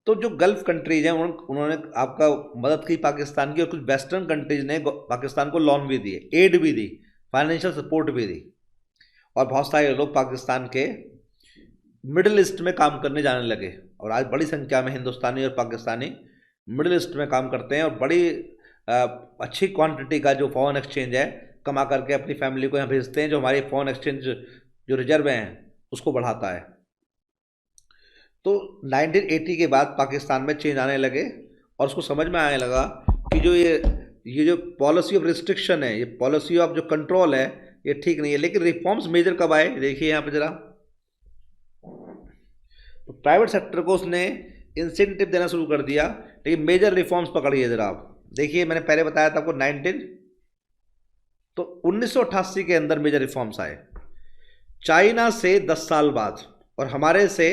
तो जो गल्फ कंट्रीज हैं उन्होंने आपका मदद की पाकिस्तान की, और कुछ वेस्टर्न कंट्रीज ने पाकिस्तान को लोन भी दिए, एड भी दी, फाइनेंशियल सपोर्ट भी दी, और बहुत सारे लोग पाकिस्तान के मिडिल ईस्ट में काम करने जाने लगे। और आज बड़ी संख्या में हिंदुस्तानी और पाकिस्तानी मिडिल ईस्ट में काम करते हैं, और बड़ी अच्छी क्वांटिटी का जो फॉरेन एक्सचेंज है कमा करके अपनी फैमिली को यहाँ भेजते हैं, जो हमारी फॉरेन एक्सचेंज जो रिजर्व हैं उसको बढ़ाता है। तो 1980 के बाद पाकिस्तान में चेंज आने लगे, और उसको समझ में आने लगा कि जो ये जो पॉलिसी ऑफ रिस्ट्रिक्शन है, ये पॉलिसी ऑफ जो कंट्रोल है, ये ठीक नहीं है। लेकिन रिफॉर्म्स मेजर कब आए, देखिए यहाँ पे जरा, तो प्राइवेट सेक्टर को उसने इंसेंटिव देना शुरू कर दिया, लेकिन मेजर रिफॉर्म्स पकड़िए जरा आप देखिए। मैंने पहले बताया था आपको 1988 के अंदर मेजर रिफॉर्म्स आए, चाइना से 10 साल बाद, और हमारे से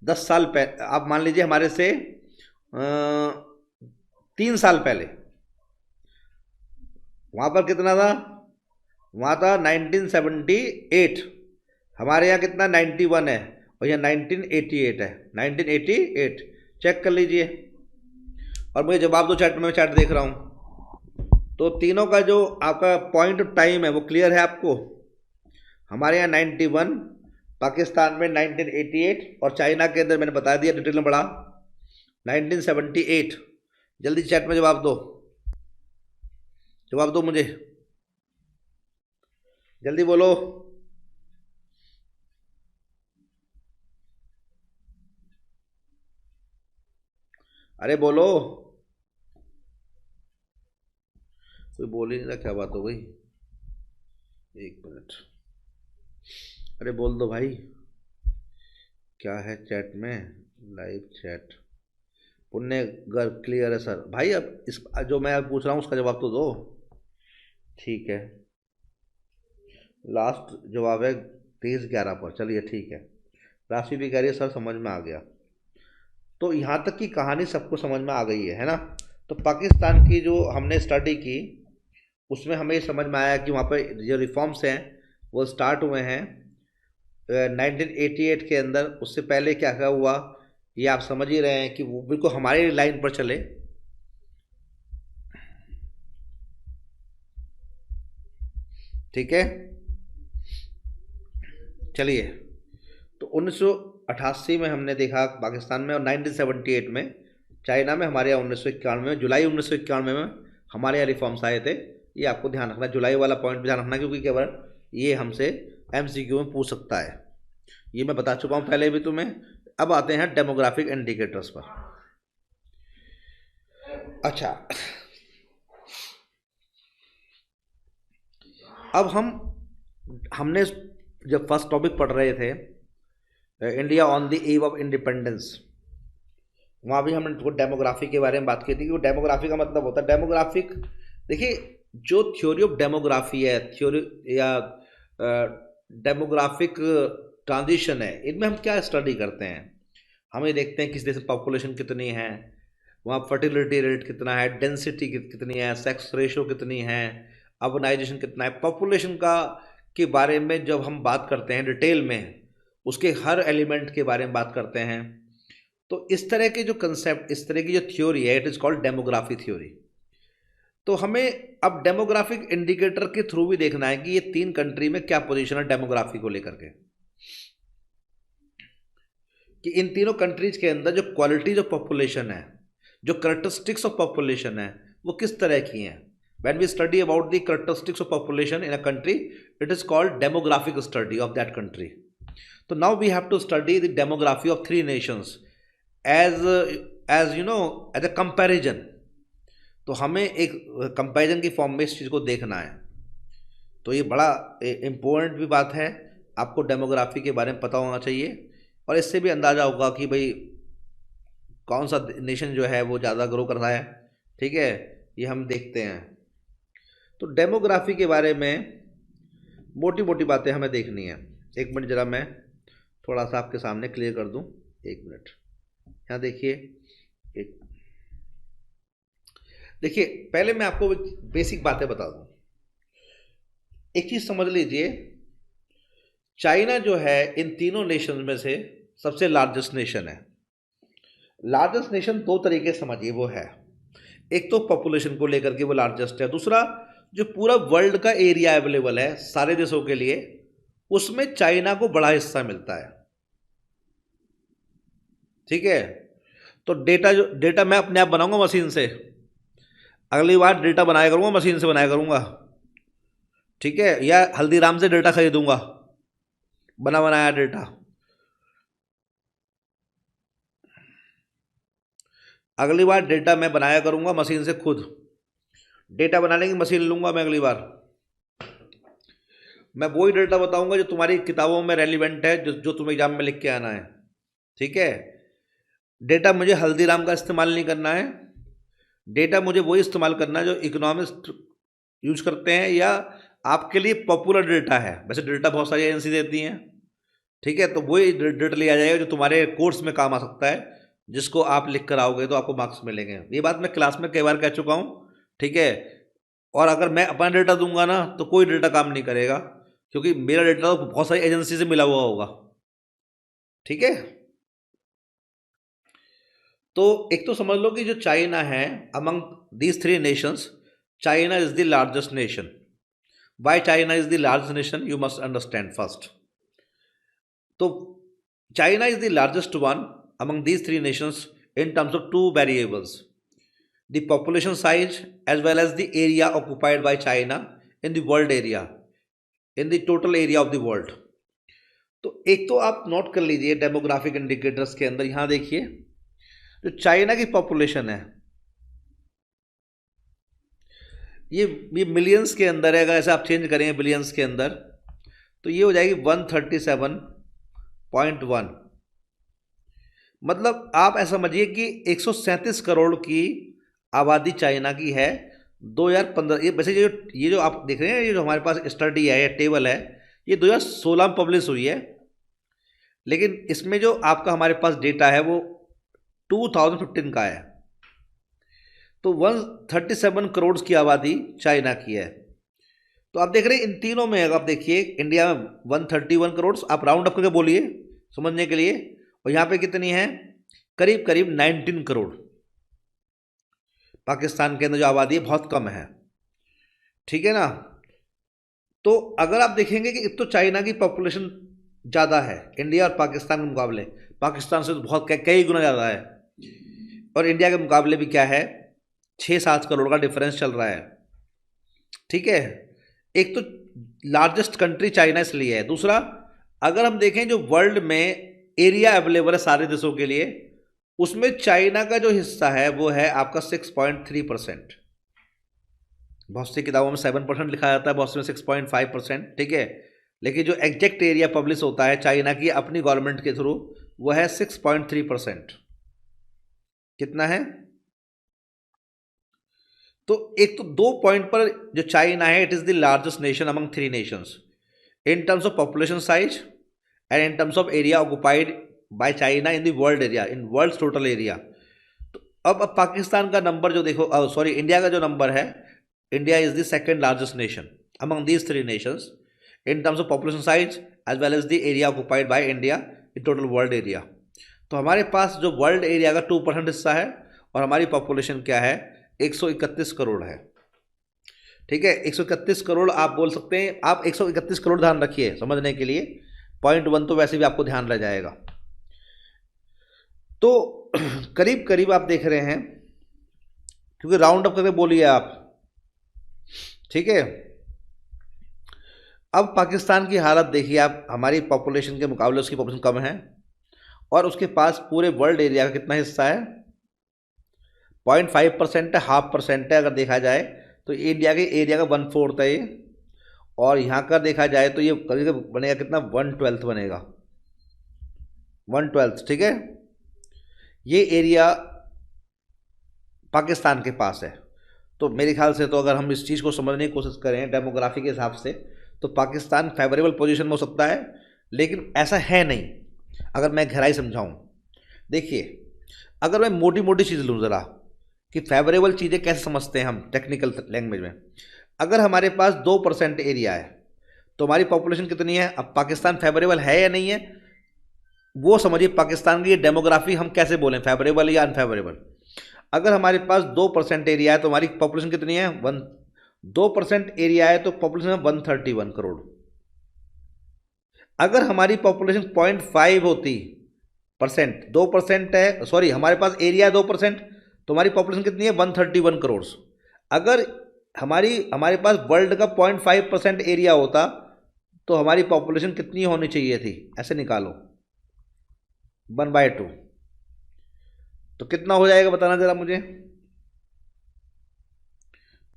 10 साल पहले, आप मान लीजिए हमारे से 3 साल पहले। वहाँ पर कितना था, वहाँ था 1978, हमारे यहाँ कितना 91 है, और यहाँ 1988 है, 1988 चेक कर लीजिए, और मुझे जवाब दो चैट में, मैं चैट देख रहा हूँ। तो तीनों का जो आपका पॉइंट ऑफ टाइम है वो क्लियर है आपको। हमारे यहाँ 91, पाकिस्तान में 1988, और चाइना के अंदर मैंने बता दिया डिटेल में बड़ा 1978। जल्दी चैट में जवाब दो, जवाब दो मुझे, जल्दी बोलो। अरे बोलो, कोई बोल ही नहीं रहा, क्या बात हो गई? एक मिनट, अरे बोल दो भाई, क्या है चैट में? लाइव चैट, पुण्य गर्ग क्लियर है सर। भाई अब इस जो मैं पूछ रहा हूँ उसका जवाब तो दो। ठीक है, लास्ट जवाब है 23/11 पर, चलिए ठीक है। राशि भी कह रही है सर समझ में आ गया। तो यहाँ तक की कहानी सबको समझ में आ गई है ना? तो पाकिस्तान की जो हमने स्टडी की उसमें हमें ये समझ में आया कि वहाँ पर जो रिफॉर्म्स हैं वो स्टार्ट हुए हैं 1988 के अंदर। उससे पहले क्या क्या हुआ ये आप समझ ही रहे हैं कि वो बिल्कुल हमारे लाइन पर चले। ठीक है, चलिए। तो 1988 में हमने देखा पाकिस्तान में, और 1978 में चाइना में, हमारे यहाँ 1991 में, जुलाई 1991 में हमारे यहाँ रिफॉर्म्स आए थे। ये आपको ध्यान रखना, जुलाई वाला पॉइंट भी ध्यान रखना, क्योंकि क्या बार ये हमसे एमसीक्यू में पूछ सकता है। ये मैं बता चुका हूँ पहले भी तुम्हें। अब आते हैं डेमोग्राफिक इंडिकेटर्स पर। अच्छा, अब हमने जब फर्स्ट टॉपिक पढ़ रहे थे India on the eve of independence, वहाँ भी हमने डेमोग्राफी के बारे में बात की थी कि डेमोग्राफी का मतलब होता है डेमोग्राफिक। देखिए, जो थ्योरी ऑफ डेमोग्राफी है, थ्योरी या डेमोग्राफिक ट्रांजिशन है, इनमें हम क्या स्टडी करते हैं? हम ये देखते हैं किस देश में पॉपुलेशन कितनी है, वहाँ फर्टिलिटी रेट कितना है, डेंसिटी कितनी है, सेक्स रेशो कितनी है, अर्बनाइजेशन कितना है। पॉपुलेशन का के बारे में जब हम बात करते हैं डिटेल में, उसके हर एलिमेंट के बारे में बात करते हैं, तो इस तरह के जो कंसेप्ट, इस तरह की जो थ्योरी है, it is called demography theory. तो हमें अब डेमोग्राफिक इंडिकेटर के थ्रू भी देखना है कि ये 3 कंट्री में क्या पोजीशन है डेमोग्राफी को लेकर के, कि इन तीनों कंट्रीज के अंदर जो क्वालिटीज ऑफ पॉपुलेशन है, जो करेक्टरिस्टिक्स ऑफ पॉपुलेशन है, वो किस तरह की हैं। When we study about the characteristics of population in a country, it is called demographic study of that country. So now we have to study the demography of 3 nations as you know, as a comparison. तो हमें एक comparison की form में इस चीज़ को देखना है। तो ये बड़ा इम्पोर्टेंट भी बात है, आपको डेमोग्राफी के बारे में पता होना चाहिए, और इससे भी अंदाज़ा होगा कि भाई कौन सा नेशन जो है वो ज़्यादा ग्रो कर रहा है। ठीक है, ये हम देखते हैं। तो डेमोग्राफी के बारे में मोटी मोटी बातें हमें देखनी है। एक मिनट ज़रा मैं थोड़ा सा आपके सामने क्लियर कर दूं। एक मिनट, यहाँ देखिए। देखिए, पहले मैं आपको बेसिक बातें बता दूं। एक चीज़ समझ लीजिए, चाइना जो है इन तीनों नेशन में से सबसे लार्जेस्ट नेशन है। लार्जेस्ट नेशन 2 तरीके समझिए वो है, एक तो पॉपुलेशन को लेकर के वो लार्जेस्ट है, दूसरा जो पूरा वर्ल्ड का एरिया अवेलेबल है सारे देशों के लिए, उसमें चाइना को बड़ा हिस्सा मिलता है। ठीक है, तो डेटा मैं अपने आप बनाऊंगा मशीन से। अगली बार डेटा बनाया करूंगा, मशीन से बनाया करूंगा। ठीक है, या हल्दीराम से डेटा खरीदूंगा, बना बनाया डेटा। अगली बार डेटा मैं बनाया करूंगा मशीन से, खुद डेटा बनाने की मशीन लूंगा मैं अगली बार। मैं वही डेटा बताऊंगा जो तुम्हारी किताबों में रेलिवेंट है, जो तुम्हें एग्जाम में लिख के आना है। ठीक है, डेटा मुझे हल्दीराम का इस्तेमाल नहीं करना है, डेटा मुझे वही इस्तेमाल करना है जो इकोनॉमिस्ट यूज करते हैं, या आपके लिए पॉपुलर डेटा है। वैसे डेटा बहुत सारी एजेंसी देती हैं। ठीक है, तो वही डेटा लिया जाएगा जो तुम्हारे कोर्स में काम आ सकता है, जिसको आप लिख कर आओगे तो आपको मार्क्स मिलेंगे। ये बात मैं क्लास में कई बार कह चुका हूँ। ठीक है, और अगर मैं अपना डेटा दूंगा ना तो कोई डेटा काम नहीं करेगा, क्योंकि मेरा डेटा तो बहुत सारी एजेंसी से मिला हुआ होगा। ठीक है, तो एक तो समझ लो कि जो चाइना है, among these 3 nations, China is the largest nation. Why China is the largest nation, you must understand first. तो China is the largest one among these 3 nations in terms of 2 variables, the population size as well as the area occupied by China in the world area, in the total area of the world. तो एक तो आप note कर लीजिए demographic indicators के अंदर, यहाँ देखिए जो चाइना की पॉपुलेशन है ये मिलियंस के अंदर है, अगर ऐसे आप चेंज करेंगे बिलियंस के अंदर तो ये हो जाएगी 137.1। मतलब आप ऐसा समझिए कि 137 करोड़ की आबादी चाइना की है 2015। ये वैसे ये जो आप देख रहे हैं, ये जो हमारे पास स्टडी है या टेबल है, ये 2016 में पब्लिश हुई है, लेकिन इसमें जो आपका हमारे पास डेटा है वो 2015 का है। तो 137 करोड़ की आबादी चाइना की है। तो आप देख रहे हैं इन तीनों में, अगर आप देखिए इंडिया में 131 करोड़, आप राउंड अप करके बोलिए समझने के लिए, और यहाँ पे कितनी है, करीब करीब 19 करोड़। पाकिस्तान के अंदर जो आबादी है बहुत कम है, ठीक है ना। तो अगर आप देखेंगे कि एक तो चाइना की पॉपुलेशन ज़्यादा है इंडिया और पाकिस्तान के मुकाबले, पाकिस्तान से तो बहुत कई गुना ज़्यादा है, और इंडिया के मुकाबले भी क्या है 6-7 करोड़ का डिफरेंस चल रहा है, ठीक है। एक तो लार्जेस्ट कंट्री चाइना इसलिए है। दूसरा, अगर हम देखें जो वर्ल्ड में एरिया अवेलेबल है सारे देशों के लिए, उसमें चाइना का जो हिस्सा है वो है आपका 6.3%। बहुत सी किताबों में 7% लिखा जाता है, बहुत सी में 6.5%, ठीक है। लेकिन जो एग्जैक्ट एरिया पब्लिश होता है चाइना की अपनी गवर्नमेंट के थ्रू वो है 6.3%। कितना है? तो एक तो 2 पॉइंट पर जो चाइना है, it is the largest nation among 3 nations in terms of population size and in terms of area occupied by China in the world area, in world total area. तो अब पाकिस्तान का नंबर जो देखो, sorry India का जो number है, India is the second largest nation among these 3 nations in terms of population size as well as the area occupied by India in total world area. तो हमारे पास जो वर्ल्ड एरिया का 2% हिस्सा है और हमारी पॉपुलेशन क्या है 131 करोड़ है, ठीक है। 131 करोड़ आप बोल सकते हैं, आप 131 करोड़ ध्यान रखिए समझने के लिए, 0.1 तो वैसे भी आपको ध्यान रह जाएगा। तो करीब करीब आप देख रहे हैं, क्योंकि राउंड अप करके बोलिए आप, ठीक है। अब पाकिस्तान की हालत देखिए आप, हमारी पॉपुलेशन के मुकाबले उसकी पॉपुलेशन कम है और उसके पास पूरे वर्ल्ड एरिया का कितना हिस्सा है 0.5% है, 0.5% है। अगर देखा जाए तो इंडिया के एरिया का 1/4 है ये, और यहाँ का देखा जाए तो ये करीब बनेगा कितना 1/12 बनेगा, 1/12, ठीक है। ये एरिया पाकिस्तान के पास है। तो मेरे ख्याल से तो अगर हम इस चीज़ को समझने की कोशिश करें डेमोग्राफी के हिसाब से तो पाकिस्तान फेवरेबल पोजीशन में हो सकता है, लेकिन ऐसा है नहीं। अगर मैं गहराई समझाऊं, देखिए अगर मैं मोटी मोटी चीज़ लूँ ज़रा कि फेवरेबल चीज़ें कैसे समझते हैं हम टेक्निकल लैंग्वेज में, अगर हमारे पास 2% एरिया है तो हमारी पॉपुलेशन कितनी है। अब पाकिस्तान फेवरेबल है या नहीं है वो समझिए, पाकिस्तान की डेमोग्राफी हम कैसे बोलें फेवरेबल या अनफेवरेबल। अगर हमारे पास 2% एरिया है तो हमारी पॉपुलेशन कितनी है 2% एरिया है तो पॉपुलेशन है 131 करोड़। अगर हमारी पॉपुलेशन 0.5 होती परसेंट, 2% है, सॉरी हमारे पास एरिया 2% तो हमारी पॉपुलेशन कितनी है 131 करोड़। अगर हमारे पास वर्ल्ड का 0.5% एरिया होता तो हमारी पॉपुलेशन कितनी होनी चाहिए थी, ऐसे निकालो 1/2। तो कितना हो जाएगा बताना जरा मुझे,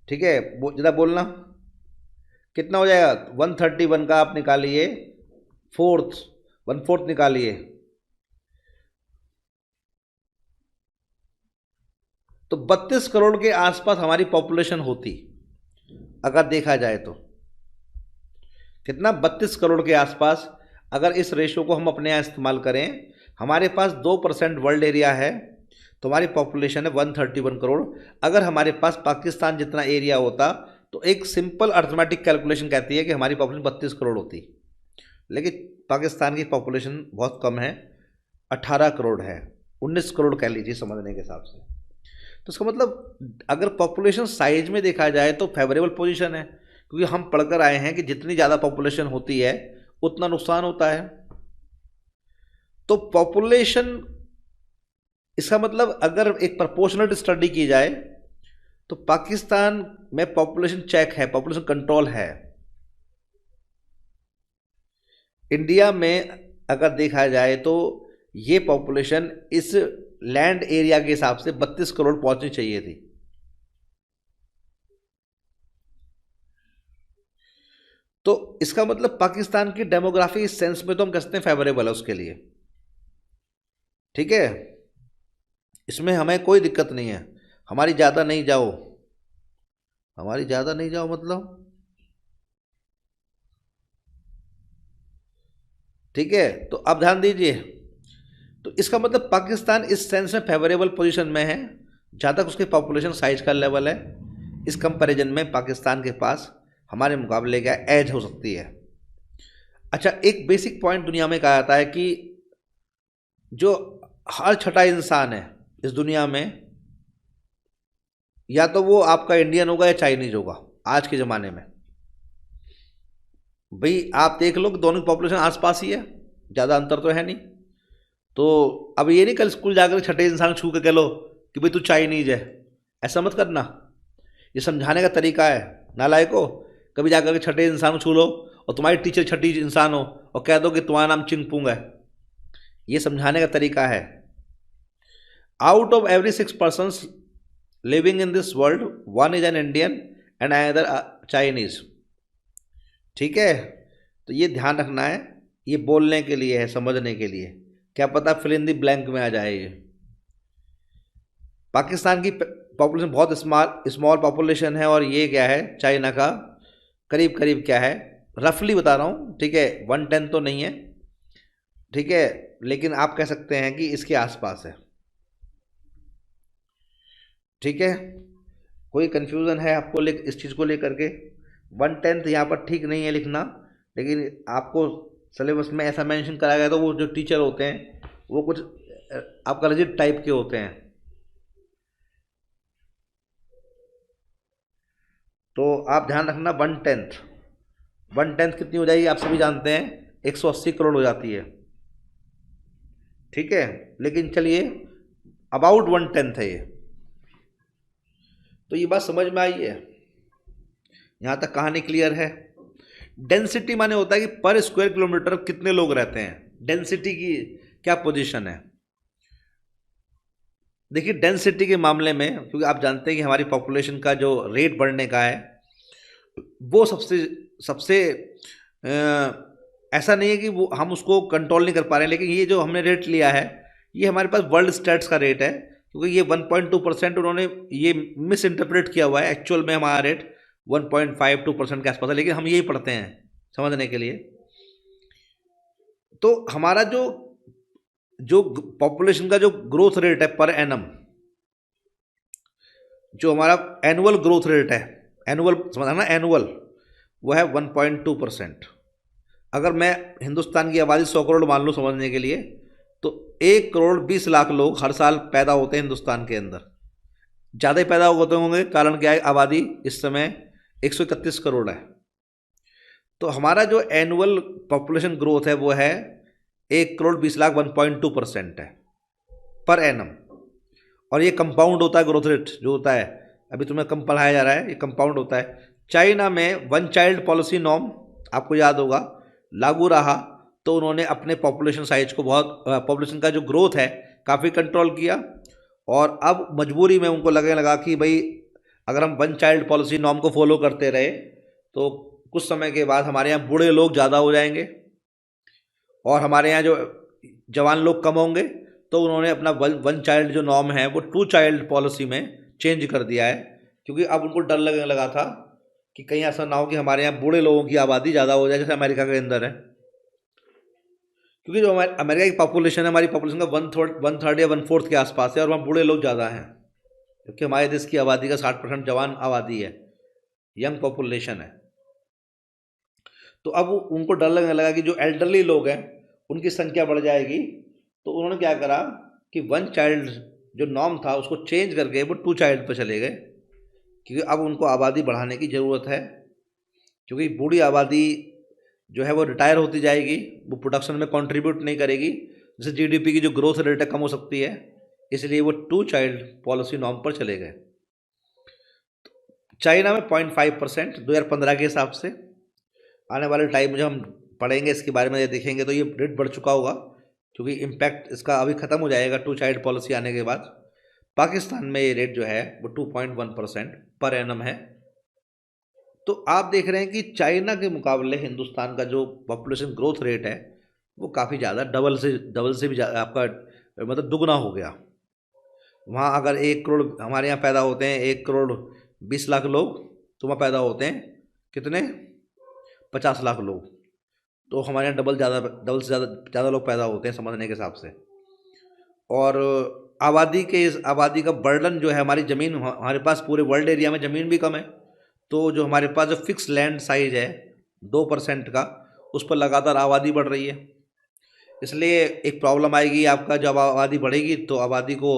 ठीक है, जरा बोलना कितना हो जाएगा। 131 का आप निकालिए 1/4 निकालिए, तो 32 करोड़ के आसपास हमारी पॉपुलेशन होती अगर देखा जाए तो। कितना 32 करोड़ के आसपास। अगर इस रेशो को हम अपने यहाँ इस्तेमाल करें, हमारे पास 2% वर्ल्ड एरिया है तो हमारी पॉपुलेशन है 131 करोड़। अगर हमारे पास पाकिस्तान जितना एरिया होता तो एक सिंपल अर्थमेटिक कैलकुलेशन कहती है कि हमारी पॉपुलेशन 32 करोड़ होती, लेकिन पाकिस्तान की पॉपुलेशन बहुत कम है, 18 करोड़ है, 19 करोड़ कह लीजिए समझने के हिसाब से। तो इसका मतलब अगर पॉपुलेशन साइज में देखा जाए तो फेवरेबल पोजीशन है, क्योंकि हम पढ़कर आए हैं कि जितनी ज़्यादा पॉपुलेशन होती है उतना नुकसान होता है। तो पॉपुलेशन, इसका मतलब अगर एक प्रोपोर्शनल स्टडी की जाए तो पाकिस्तान में पॉपुलेशन चेक है, पॉपुलेशन कंट्रोल है। इंडिया में अगर देखा जाए तो ये पॉपुलेशन इस लैंड एरिया के हिसाब से 32 करोड़ पहुंचनी चाहिए थी। तो इसका मतलब पाकिस्तान की डेमोग्राफी इस सेंस में तो हम कहते हैं फेवरेबल है उसके लिए, ठीक है, इसमें हमें कोई दिक्कत नहीं है। हमारी ज़्यादा नहीं जाओ, हमारी ज़्यादा नहीं जाओ मतलब, ठीक है। तो अब ध्यान दीजिए, तो इसका मतलब पाकिस्तान इस सेंस में फेवरेबल पोजीशन में है, जहाँ तक उसके पॉपुलेशन साइज का लेवल है। इस कंपैरिजन में पाकिस्तान के पास हमारे मुकाबले क्या एज हो सकती है। अच्छा, एक बेसिक पॉइंट दुनिया में कहा जाता है कि जो हर छठा इंसान है इस दुनिया में, या तो वो आपका इंडियन होगा या चाइनीज होगा आज के ज़माने में। भाई आप देख लो कि दोनों की पॉपुलेशन आसपास ही है, ज़्यादा अंतर तो है नहीं। तो अब ये नहीं कल स्कूल जाकर छठे इंसान छू के कह लो कि भाई तू चाइनीज है, ऐसा मत करना। ये समझाने का तरीका है नालायको। कभी जाकर के छठे इंसान को छू लो और तुम्हारी टीचर छठी इंसान हो और कह दो कि तुम्हारा नाम चिंगपुंग है, ये समझाने का तरीका है। Out of every 6 persons living in this world, one is an Indian and another Chinese, ठीक है। तो ये ध्यान रखना है, ये बोलने के लिए है, समझने के लिए, क्या पता फिल इन द ब्लैंक में आ जाए ये। पाकिस्तान की पॉपुलेशन बहुत स्मॉल पॉपुलेशन है, और ये क्या है चाइना का करीब करीब क्या है, रफली बता रहा हूँ, ठीक है, 1/10 तो नहीं है, ठीक है, लेकिन आप कह सकते हैं कि इसके आसपास है, ठीक है। कोई कंफ्यूजन है आपको इस चीज़ को लेकर के? 1/10 यहाँ पर ठीक नहीं है लिखना, लेकिन आपको सिलेबस में ऐसा मेंशन करा गया, तो वो जो टीचर होते हैं वो कुछ आपका रिजिड टाइप के होते हैं। तो आप ध्यान रखना, 1/10 कितनी हो जाएगी आप सभी जानते हैं, 180 करोड़ हो जाती है, ठीक है। लेकिन चलिए, अबाउट 1/10 है ये। तो ये बात समझ में आई है, यहाँ तक कहानी क्लियर है। डेंसिटी माने होता है कि पर स्क्वायर किलोमीटर कितने लोग रहते हैं, डेंसिटी की क्या पोजीशन है। देखिए डेंसिटी के मामले में, क्योंकि आप जानते हैं कि हमारी पॉपुलेशन का जो रेट बढ़ने का है वो सबसे सबसे ऐसा नहीं है कि वो हम उसको कंट्रोल नहीं कर पा रहे हैं, लेकिन ये जो हमने रेट लिया है ये हमारे पास वर्ल्ड स्टैट्स का रेट है, क्योंकि ये 1.2% उन्होंने ये मिस इंटरप्रेट किया हुआ है। एक्चुअल में हमारा रेट 1.52% के आसपास है, लेकिन हम यही पढ़ते हैं समझने के लिए। तो हमारा जो जो पॉपुलेशन का जो ग्रोथ रेट है पर एनम, जो हमारा एनुअल ग्रोथ रेट है, एनुअल समझना, एनुअल, वो है 1.2%। अगर मैं हिंदुस्तान की आबादी 100 करोड़ मान लूँ समझने के लिए, तो 1,20,00,000 लोग हर साल पैदा होते हैं हिंदुस्तान के अंदर। ज़्यादा ही पैदा होते होंगे, कारण क्या है, आबादी इस समय 131 करोड़ है। तो हमारा जो एनुअल पॉपुलेशन ग्रोथ है वो है 1,20,00,000, 1.2% है पर एनम। और ये कंपाउंड होता है, ग्रोथ रेट जो होता है, अभी तुम्हें कम पढ़ाया जा रहा है, ये कंपाउंड होता है। चाइना में वन चाइल्ड पॉलिसी नॉर्म आपको याद होगा लागू रहा, तो उन्होंने अपने पॉपुलेशन साइज को बहुत, पॉपुलेशन का जो ग्रोथ है काफ़ी कंट्रोल किया। और अब मजबूरी में उनको लगने लगा कि भाई अगर हम वन चाइल्ड पॉलिसी नॉर्म को फॉलो करते रहे तो कुछ समय के बाद हमारे यहाँ बूढ़े लोग ज़्यादा हो जाएंगे और हमारे यहाँ जो जवान लोग कम होंगे। तो उन्होंने अपना वन चाइल्ड जो नॉर्म है वो 2 चाइल्ड पॉलिसी में चेंज कर दिया है, क्योंकि अब उनको डर लगने लगा था कि कहीं ऐसा ना हो कि हमारे यहाँ बूढ़े लोगों की आबादी ज़्यादा हो जाए, जैसे अमेरिका के अंदर है। क्योंकि जो हमारे अमेरिका की पॉपुलेशन है, हमारी पॉपुलेशन का 1/3 या 1/4 के आसपास है, और वहाँ बूढ़े लोग ज़्यादा हैं, क्योंकि हमारे देश की आबादी का 60% जवान आबादी है, यंग पॉपुलेशन है। तो अब उनको डर लगने लगा कि जो एल्डरली लोग हैं उनकी संख्या बढ़ जाएगी। तो उन्होंने क्या करा कि वन चाइल्ड जो नॉर्म था उसको चेंज करके वो 2 चाइल्ड पर चले गए, क्योंकि अब उनको आबादी बढ़ाने की ज़रूरत है। क्योंकि बूढ़ी आबादी जो है वो रिटायर होती जाएगी, वो प्रोडक्शन में कंट्रीब्यूट नहीं करेगी, जैसे जीडीपी की जो ग्रोथ रेट है कम हो सकती है, इसलिए वो 2 चाइल्ड पॉलिसी नॉर्म पर चले गए। चाइना में 0.5% 2015 के हिसाब से, आने वाले टाइम में जब हम पढ़ेंगे इसके बारे में देखेंगे तो ये रेट बढ़ चुका होगा, क्योंकि इम्पैक्ट इसका अभी ख़त्म हो जाएगा टू चाइल्ड पॉलिसी आने के बाद। पाकिस्तान में ये रेट जो है वो 2.1% पर एनम है। तो आप देख रहे हैं कि चाइना के मुकाबले हिंदुस्तान का जो पॉपुलेशन ग्रोथ रेट है वो काफ़ी ज़्यादा, डबल से भी ज़्यादा, आपका मतलब दुगना हो गया। वहाँ अगर 1 करोड़ हमारे यहाँ पैदा होते हैं, 1 करोड़ 20 लाख लोग, तो वहाँ पैदा होते हैं कितने, 50 लाख लोग। तो हमारे यहाँ डबल से ज़्यादा लोग पैदा होते हैं समझने के हिसाब से। और आबादी का बर्डन जो है, हमारी ज़मीन, हमारे पास पूरे वर्ल्ड एरिया में ज़मीन भी कम है। तो जो हमारे पास जो फिक्स लैंड साइज है 2% का, उस पर लगातार आबादी बढ़ रही है। इसलिए एक प्रॉब्लम आएगी आपका, जब आबादी बढ़ेगी तो आबादी को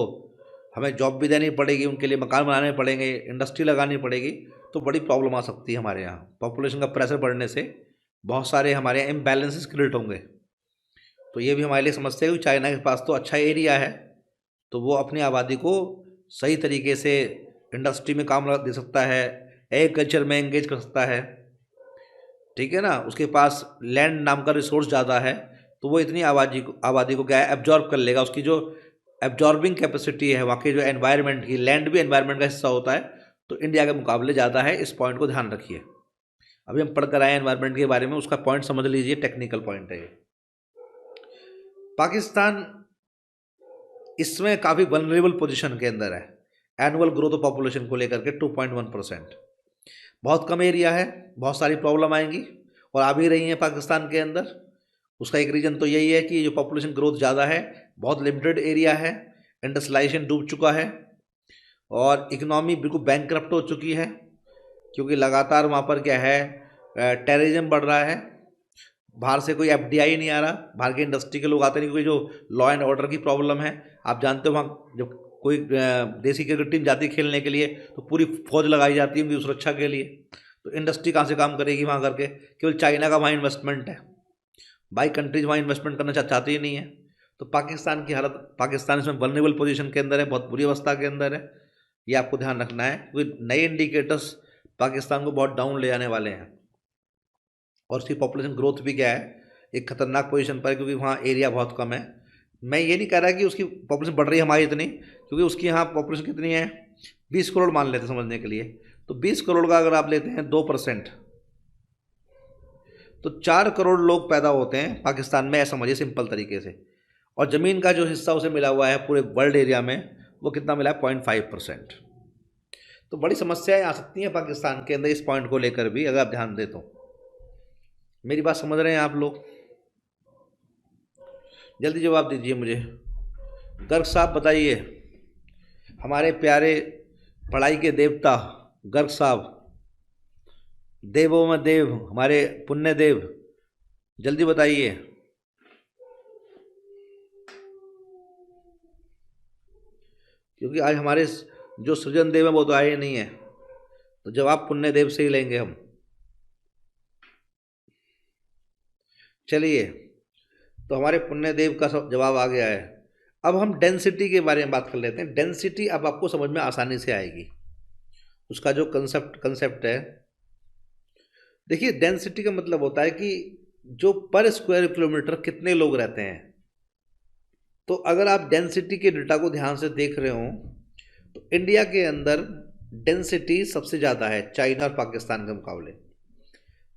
हमें जॉब भी देनी पड़ेगी, उनके लिए मकान बनाने पड़ेंगे, इंडस्ट्री लगानी पड़ेगी। तो बड़ी प्रॉब्लम आ सकती है हमारे यहाँ। पॉपुलेशन का प्रेशर बढ़ने से बहुत सारे हमारे यहाँ इम्बैलेंसेस क्रिएट होंगे। तो ये भी हमारे लिए समस्या है कि चाइना के पास तो अच्छा एरिया है, तो वो अपनी आबादी को सही तरीके से इंडस्ट्री में काम दे सकता है, एग्रीकल्चर में एंगेज कर सकता है, ठीक है ना। उसके पास लैंड नाम का रिसोर्स ज़्यादा है, तो वो इतनी आबादी को क्या है, एब्जॉर्ब कर लेगा। उसकी जो एब्जॉर्बिंग कैपेसिटी है, वहाँ के जो एनवायरनमेंट की, लैंड भी एनवायरनमेंट का हिस्सा होता है, तो इंडिया के मुकाबले ज़्यादा है। इस पॉइंट को ध्यान रखिए। अभी हम पढ़ कर आए एनवायरनमेंट के बारे में, उसका पॉइंट समझ लीजिए, टेक्निकल पॉइंट है ये। पाकिस्तान इसमें काफ़ी वनरेबल पोजीशन के अंदर है। एनुअल ग्रोथ ऑफ पॉपुलेशन को लेकर के 2.1%, बहुत कम एरिया है, बहुत सारी प्रॉब्लम आएंगी और आ भी रही हैं पाकिस्तान के अंदर। उसका एक रीज़न तो यही है कि जो पॉपुलेशन ग्रोथ ज़्यादा है, बहुत लिमिटेड एरिया है, इंडस्ट्रियलाइजेशन डूब चुका है और इकनॉमी बिल्कुल बैंकरप्ट हो चुकी है, क्योंकि लगातार वहाँ पर क्या है, टेररिज्म बढ़ रहा है। बाहर से कोई एफडीआई नहीं आ रहा, बाहर की इंडस्ट्री के लोग आते नहीं, क्योंकि जो लॉ एंड ऑर्डर की प्रॉब्लम है। आप जानते हो वहाँ जब कोई देसी क्रिकेट टीम जाती है खेलने के लिए, तो पूरी फौज लगाई जाती है उनकी सुरक्षा के लिए। तो इंडस्ट्री कहाँ से काम करेगी वहाँ करके, केवल चाइना का वहाँ इन्वेस्टमेंट है। बाई कंट्रीज वहाँ इन्वेस्टमेंट करना चाहती ही नहीं है। तो पाकिस्तान की हालत, पाकिस्तान इसमें वल्नरेबल पोजीशन के अंदर है, बहुत बुरी अवस्था के अंदर है। ये आपको ध्यान रखना है, क्योंकि नए इंडिकेटर्स पाकिस्तान को बहुत डाउन ले जाने वाले हैं। और उसकी पॉपुलेशन ग्रोथ भी क्या है, एक खतरनाक पोजीशन पर है, क्योंकि वहाँ एरिया बहुत कम है। मैं ये नहीं कह रहा कि उसकी पॉपुलेशन बढ़ रही है हमारी इतनी, क्योंकि उसकी यहाँ पॉपुलेशन कितनी है, 20 करोड़ मान लेते हैं समझने के लिए। तो 20 करोड़ का अगर आप लेते हैं 2%, तो 4 करोड़ लोग पैदा होते हैं पाकिस्तान में, ऐसा समझिए सिंपल तरीके से। और ज़मीन का जो हिस्सा उसे मिला हुआ है पूरे वर्ल्ड एरिया में, वो कितना मिला है, 0.5%। तो बड़ी समस्याएं आ सकती हैं पाकिस्तान के अंदर इस पॉइंट को लेकर भी, अगर आप ध्यान दें तो। मेरी बात समझ रहे हैं आप लोग? जल्दी जवाब दीजिए मुझे। गर्ग साहब बताइए, हमारे प्यारे पढ़ाई के देवता गर्ग साहब, देवों में देव, हमारे पुण्य देव, जल्दी बताइए। क्योंकि आज हमारे जो सृजन देव है वो तो आए नहीं है, तो जवाब पुण्य देव से ही लेंगे हम। चलिए, तो हमारे पुण्य देव का जवाब आ गया है। अब हम डेंसिटी के बारे में बात कर लेते हैं। डेंसिटी अब आपको समझ में आसानी से आएगी। उसका जो कंसेप्ट है, देखिए, डेंसिटी का मतलब होता है कि जो पर स्क्वायर किलोमीटर कितने लोग रहते हैं। तो अगर आप डेंसिटी के डेटा को ध्यान से देख रहे हो, तो इंडिया के अंदर डेंसिटी सबसे ज़्यादा है चाइना और पाकिस्तान के मुकाबले।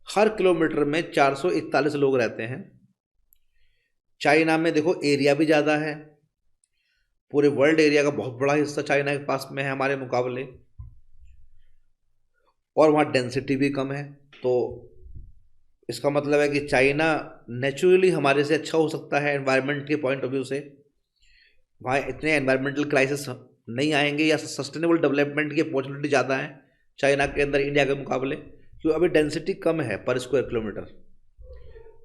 हर किलोमीटर में 441 लोग रहते हैं। चाइना में देखो एरिया भी ज़्यादा है, पूरे वर्ल्ड एरिया का बहुत बड़ा हिस्सा चाइना के पास में है हमारे मुकाबले, और वहाँ डेंसिटी भी कम है। तो इसका मतलब है कि चाइना नेचुरली हमारे से अच्छा हो सकता है एनवायरनमेंट के पॉइंट ऑफ व्यू से। वहाँ इतने एनवायरमेंटल क्राइसिस नहीं आएंगे, या सस्टेनेबल डेवलपमेंट की अपॉर्चुनिटी ज़्यादा है चाइना के अंदर इंडिया के मुकाबले, क्योंकि अभी डेंसिटी कम है पर स्क्वायर किलोमीटर।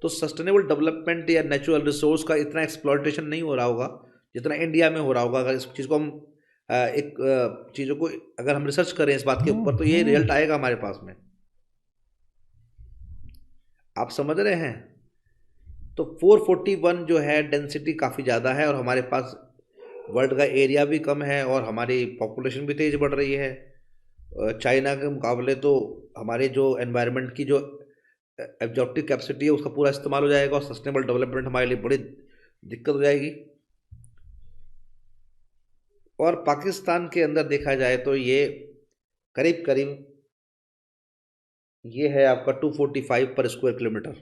तो सस्टेनेबल डेवलपमेंट या नेचुरल रिसोर्स का इतना एक्सप्लॉयटेशन नहीं हो रहा होगा जितना इंडिया में हो रहा होगा। अगर इस चीज़ को हम चीज़ों को अगर हम रिसर्च करें इस बात के ऊपर, तो ये रिजल्ट आएगा हमारे पास में। आप समझ रहे हैं? तो 441 जो है डेंसिटी काफ़ी ज़्यादा है, और हमारे पास वर्ल्ड का एरिया भी कम है और हमारी पॉपुलेशन भी तेज़ बढ़ रही है। चाइना के मुकाबले तो हमारे जो एनवायरनमेंट की जो एब्जॉर्प्टिव कैपेसिटी है उसका पूरा इस्तेमाल हो जाएगा, और सस्टेनेबल डेवलपमेंट हमारे लिए बड़ी दिक्कत हो जाएगी। और पाकिस्तान के अंदर देखा जाए तो ये करीब करीब ये है आपका 245 पर स्क्वायर किलोमीटर।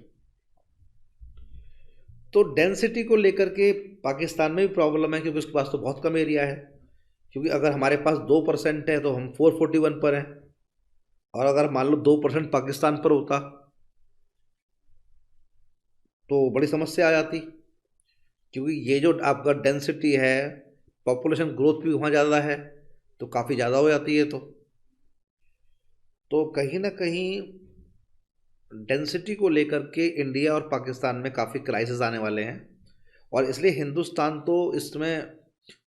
तो डेंसिटी को लेकर के पाकिस्तान में भी प्रॉब्लम है, क्योंकि उसके पास तो बहुत कम एरिया है। क्योंकि अगर हमारे पास 2% है तो हम 441 पर हैं, और अगर मान लो 2% पाकिस्तान पर होता तो बड़ी समस्या आ जाती। क्योंकि ये जो आपका डेंसिटी है, पॉपुलेशन ग्रोथ भी वहाँ ज़्यादा है, तो काफ़ी ज़्यादा हो जाती है। तो कहीं ना कहीं डेंसिटी को लेकर के इंडिया और पाकिस्तान में काफ़ी क्राइसिस आने वाले हैं। और इसलिए हिंदुस्तान तो इसमें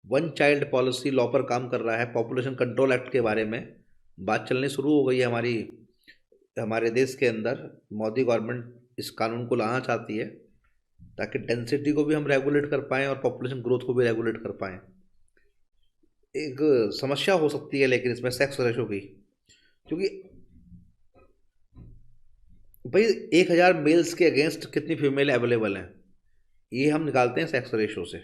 वन चाइल्ड पॉलिसी लॉ पर काम कर रहा है। पॉपुलेशन कंट्रोल एक्ट के बारे में बात चलनी शुरू हो गई है हमारे देश के अंदर। मोदी गवर्नमेंट इस कानून को लाना चाहती है ताकि डेंसिटी को भी हम रेगुलेट कर पाएँ और पॉपुलेशन ग्रोथ को भी रेगुलेट कर पाएँ। एक समस्या हो सकती है लेकिन इसमें सेक्स रेशो की, क्योंकि भाई 1,000 मेल्स के अगेंस्ट कितनी फीमेल अवेलेबल हैं, ये हम निकालते हैं सेक्स रेशो से।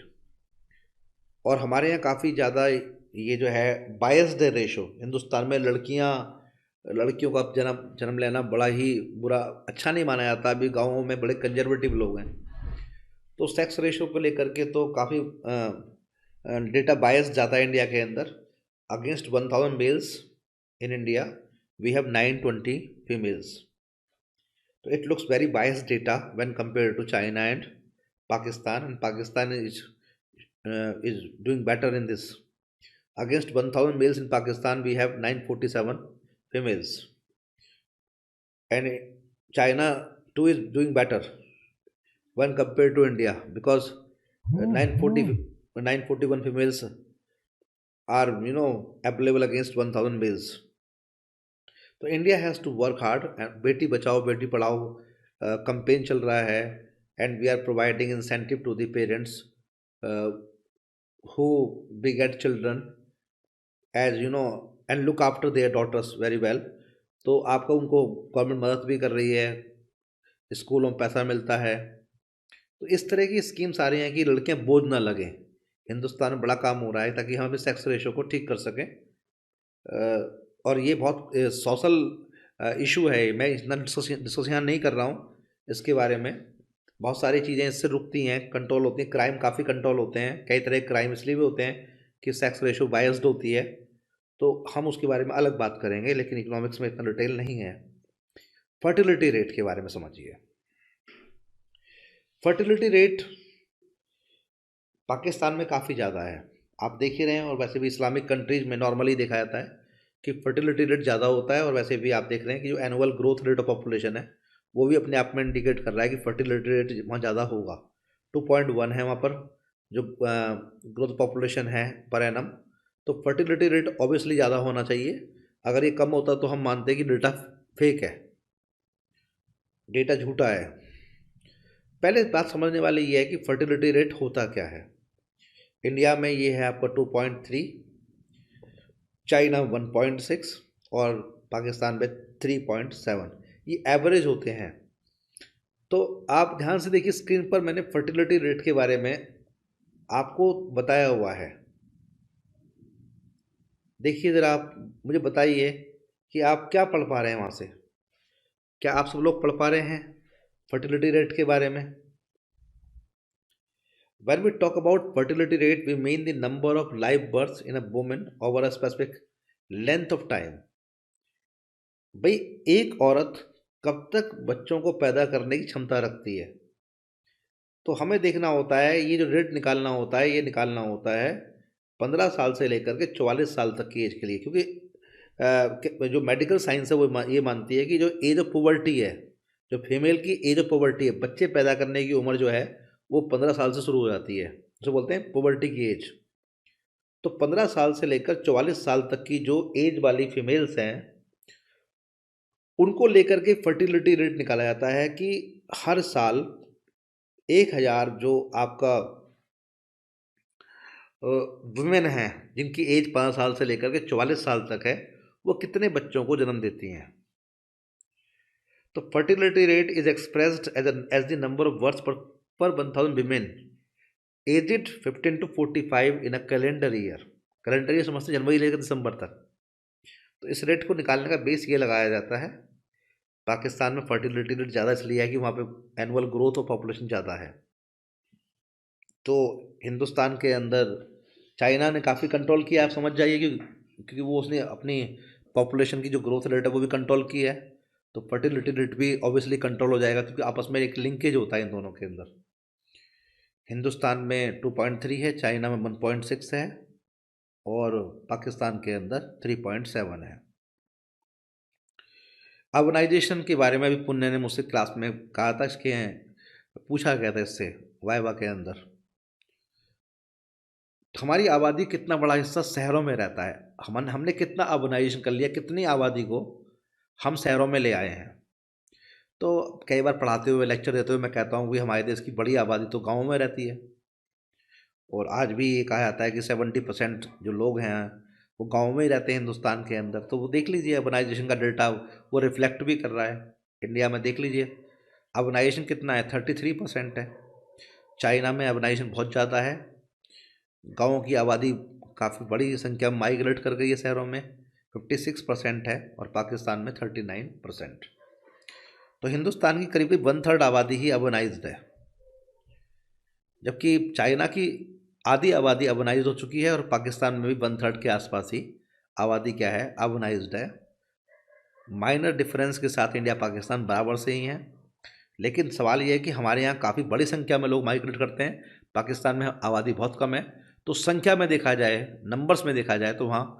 और हमारे यहाँ काफ़ी ज़्यादा ये जो है बायस्ड है रेशो। हिंदुस्तान में लड़कियों का जन्म जन्म लेना बड़ा ही बुरा, अच्छा नहीं माना जाता। अभी गाँवों में बड़े कंजर्वेटिव लोग हैं, तो सेक्स रेशो को लेकर के तो काफ़ी डेटा बायस जाता है इंडिया के अंदर। Against 1,000 males in India we have 920 females. So it looks very biased data when compared to China and Pakistan, and Pakistan is doing better in this. Against 1,000 males in Pakistan, we have 947 females, and China too is doing better when compared to India, because 940 941 females are available against 1,000 males. तो India has to work hard. Beti Bachao Beti Padhao campaign चल रहा है, and we are providing incentive to the parents who beget children as and look after their daughters very well. तो आपको उनको government मदद भी कर रही है, स्कूलों में पैसा मिलता है। तो इस तरह की स्कीम्स आ रही हैं कि लड़कियां बोझ ना लगें। हिंदुस्तान में बड़ा काम हो रहा है ताकि हम अपने सेक्स रेशो को ठीक कर सकें। और ये बहुत सोशल इशू है। मैं इतना डिस्कस यहाँ नहीं कर रहा हूँ इसके बारे में। बहुत सारी चीज़ें इससे रुकती हैं, कंट्रोल होती हैं। क्राइम काफ़ी कंट्रोल होते हैं। कई तरह के क्राइम इसलिए भी होते हैं कि सेक्स रेशो बायस्ड होती है। तो हम उसके बारे में अलग बात करेंगे, लेकिन इकोनॉमिक्स में इतना डिटेल नहीं है। फर्टिलिटी रेट के बारे में समझिए। फर्टिलिटी रेट पाकिस्तान में काफ़ी ज़्यादा है, आप देख ही रहे हैं। और वैसे भी इस्लामिक कंट्रीज में नॉर्मली देखा जाता है कि फर्टिलिटी रेट ज़्यादा होता है। और वैसे भी आप देख रहे हैं कि जो annual growth rate of population है वो भी अपने आप में इंडिकेट कर रहा है कि फर्टिलिटी रेट वहाँ ज़्यादा होगा। 2.1 है वहाँ पर जो ग्रोथ पॉपुलेशन है पर एनम। तो फर्टिलिटी रेट ऑब्वियसली ज़्यादा होना चाहिए। अगर ये कम होता तो हम मानते हैं कि डेटा फेक है, डेटा झूठा है। पहले बात समझने वाली ये है कि फर्टिलिटी रेट होता क्या है। इंडिया में ये है आपका 2.3, चाइना 1.6 और पाकिस्तान में 3.7। ये एवरेज होते हैं। तो आप ध्यान से देखिए, स्क्रीन पर मैंने फर्टिलिटी रेट के बारे में आपको बताया हुआ है। देखिए ज़रा, आप मुझे बताइए कि आप क्या पढ़ पा रहे हैं वहाँ से। क्या आप सब लोग पढ़ पा रहे हैं फर्टिलिटी रेट के बारे में? When we talk about fertility rate, we mean the number of live births in a woman over a specific length of time. भाई एक औरत कब तक बच्चों को पैदा करने की क्षमता रखती है, तो हमें देखना होता है। ये जो रेट निकालना होता है, ये निकालना होता है 15 साल से लेकर के 44 साल तक की एज के लिए। क्योंकि जो मेडिकल साइंस है वो ये मानती है कि जो एज ऑफ पुबर्टी है, जो फीमेल की एज ऑफ पुबर्टी है, बच्चे पैदा करने की उम्र जो है वो 15 साल से शुरू हो जाती है, जो बोलते हैं पुबर्टी की एज। तो 15 साल से लेकर 44 साल तक की जो एज वाली फीमेल्स हैं, उनको लेकर के फर्टिलिटी रेट निकाला जाता है कि हर साल 1,000 जो आपका वुमेन हैं जिनकी एज 15 साल से लेकर के 44 साल तक है, वो कितने बच्चों को जन्म देती हैं। तो fertility rate is expressed as the number of births per 1,000 women aged 15 to 45 in a calendar year समझते जनवरी लेकर दिसंबर तक। तो इस रेट को निकालने का बेस ये लगाया जाता है, पाकिस्तान में फर्टिलिटी रेट ज़्यादा इसलिए है कि वहाँ पे एनुअल ग्रोथ ऑफ पॉपुलेशन ज़्यादा है। तो हिंदुस्तान के अंदर चाइना ने काफ़ी कंट्रोल किया, आप समझ जाइए कि क्योंकि वो उसने अपनी पॉपुलेशन की जो ग्रोथ रेट है वो भी कंट्रोल की है, तो फर्टिलिटी रेट भी ऑब्वियसली कंट्रोल हो जाएगा, क्योंकि आपस में एक लिंकेज होता है इन दोनों के अंदर। हिंदुस्तान में 2.3 है, चाइना में 1.6 है, और पाकिस्तान के अंदर 3.7 है। अर्बनाइजेशन के बारे में भी पुण्य ने मुझसे क्लास में कहा था, इसके पूछा गया था इससे वाइवा के अंदर। हमारी आबादी कितना बड़ा हिस्सा शहरों में रहता है, हमने कितना अर्बनाइजेशन कर लिया, कितनी आबादी को हम शहरों में ले आए हैं। तो कई बार पढ़ाते हुए लेक्चर देते हुए मैं कहता हूँ कि हमारे देश की बड़ी आबादी तो गाँव में रहती है, और आज भी ये कहा जाता है कि 70% जो लोग हैं वो गाँव में ही रहते हैं हिंदुस्तान के अंदर। तो वो देख लीजिए अर्बनाइजेशन का डेटा वो रिफ्लेक्ट भी कर रहा है। इंडिया में देख लीजिए अर्बनाइजेशन कितना है, 33% है। चाइना में अर्बनाइजेशन बहुत ज़्यादा है, गाँव की आबादी काफ़ी बड़ी संख्या में माइग्रेट कर गई है शहरों में, 56% है, और पाकिस्तान में 39%। तो हिंदुस्तान की करीब करीब 1/3 आबादी ही अर्बनाइज्ड है, जबकि चाइना की आधी आबादी अर्बनाइज हो चुकी है, और पाकिस्तान में भी 1/3 के आसपास ही आबादी क्या है, अर्बनाइज्ड है। माइनर डिफरेंस के साथ इंडिया पाकिस्तान बराबर से ही हैं, लेकिन सवाल ये है कि हमारे यहाँ काफ़ी बड़ी संख्या में लोग माइग्रेट करते हैं, पाकिस्तान में आबादी बहुत कम है। तो संख्या में देखा जाए, नंबर्स में देखा जाए, तो वहाँ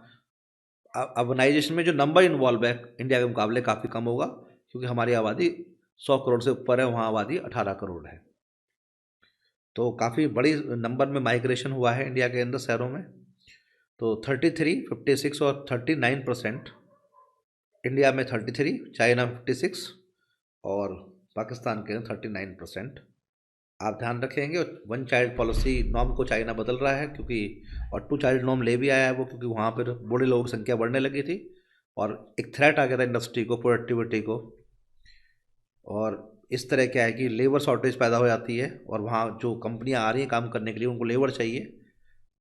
अर्बनाइजेशन में जो नंबर इन्वॉल्व है इंडिया के मुकाबले काफ़ी कम होगा, क्योंकि हमारी आबादी 100 करोड़ से ऊपर है, वहाँ आबादी 18 करोड़ है। तो काफ़ी बड़ी नंबर में माइग्रेशन हुआ है इंडिया के अंदर शहरों में। तो 33, 56 और 39%, इंडिया में 33, चाइना में 56 और पाकिस्तान के 39%। आप ध्यान रखेंगे। वन चाइल्ड पॉलिसी नॉर्म को चाइना बदल रहा है, क्योंकि और 2 चाइल्ड नॉर्म ले भी आया है वो, क्योंकि वहाँ पर बूढ़े लोगों की संख्या बढ़ने लगी थी और एक थ्रेट आ गया था इंडस्ट्री को, प्रोडक्टिविटी को। और इस तरह क्या है कि लेबर शॉर्टेज पैदा हो जाती है, और वहाँ जो कंपनियाँ आ रही हैं काम करने के लिए उनको लेबर चाहिए,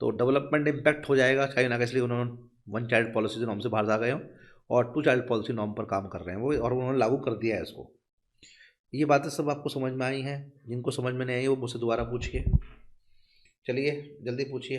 तो डेवलपमेंट इम्पैक्ट हो जाएगा चाइना का, इसलिए उन्होंने वन चाइल्ड पॉलिसी नॉर्म से बाहर आ गए हों और 2 चाइल्ड पॉलिसी नॉर्म पर काम कर रहे हैं वो, और उन्होंने लागू कर दिया है इसको। ये बातें सब आपको समझ में आई हैं? जिनको समझ में नहीं आई वो मुझसे दोबारा पूछिए। चलिए जल्दी पूछिए।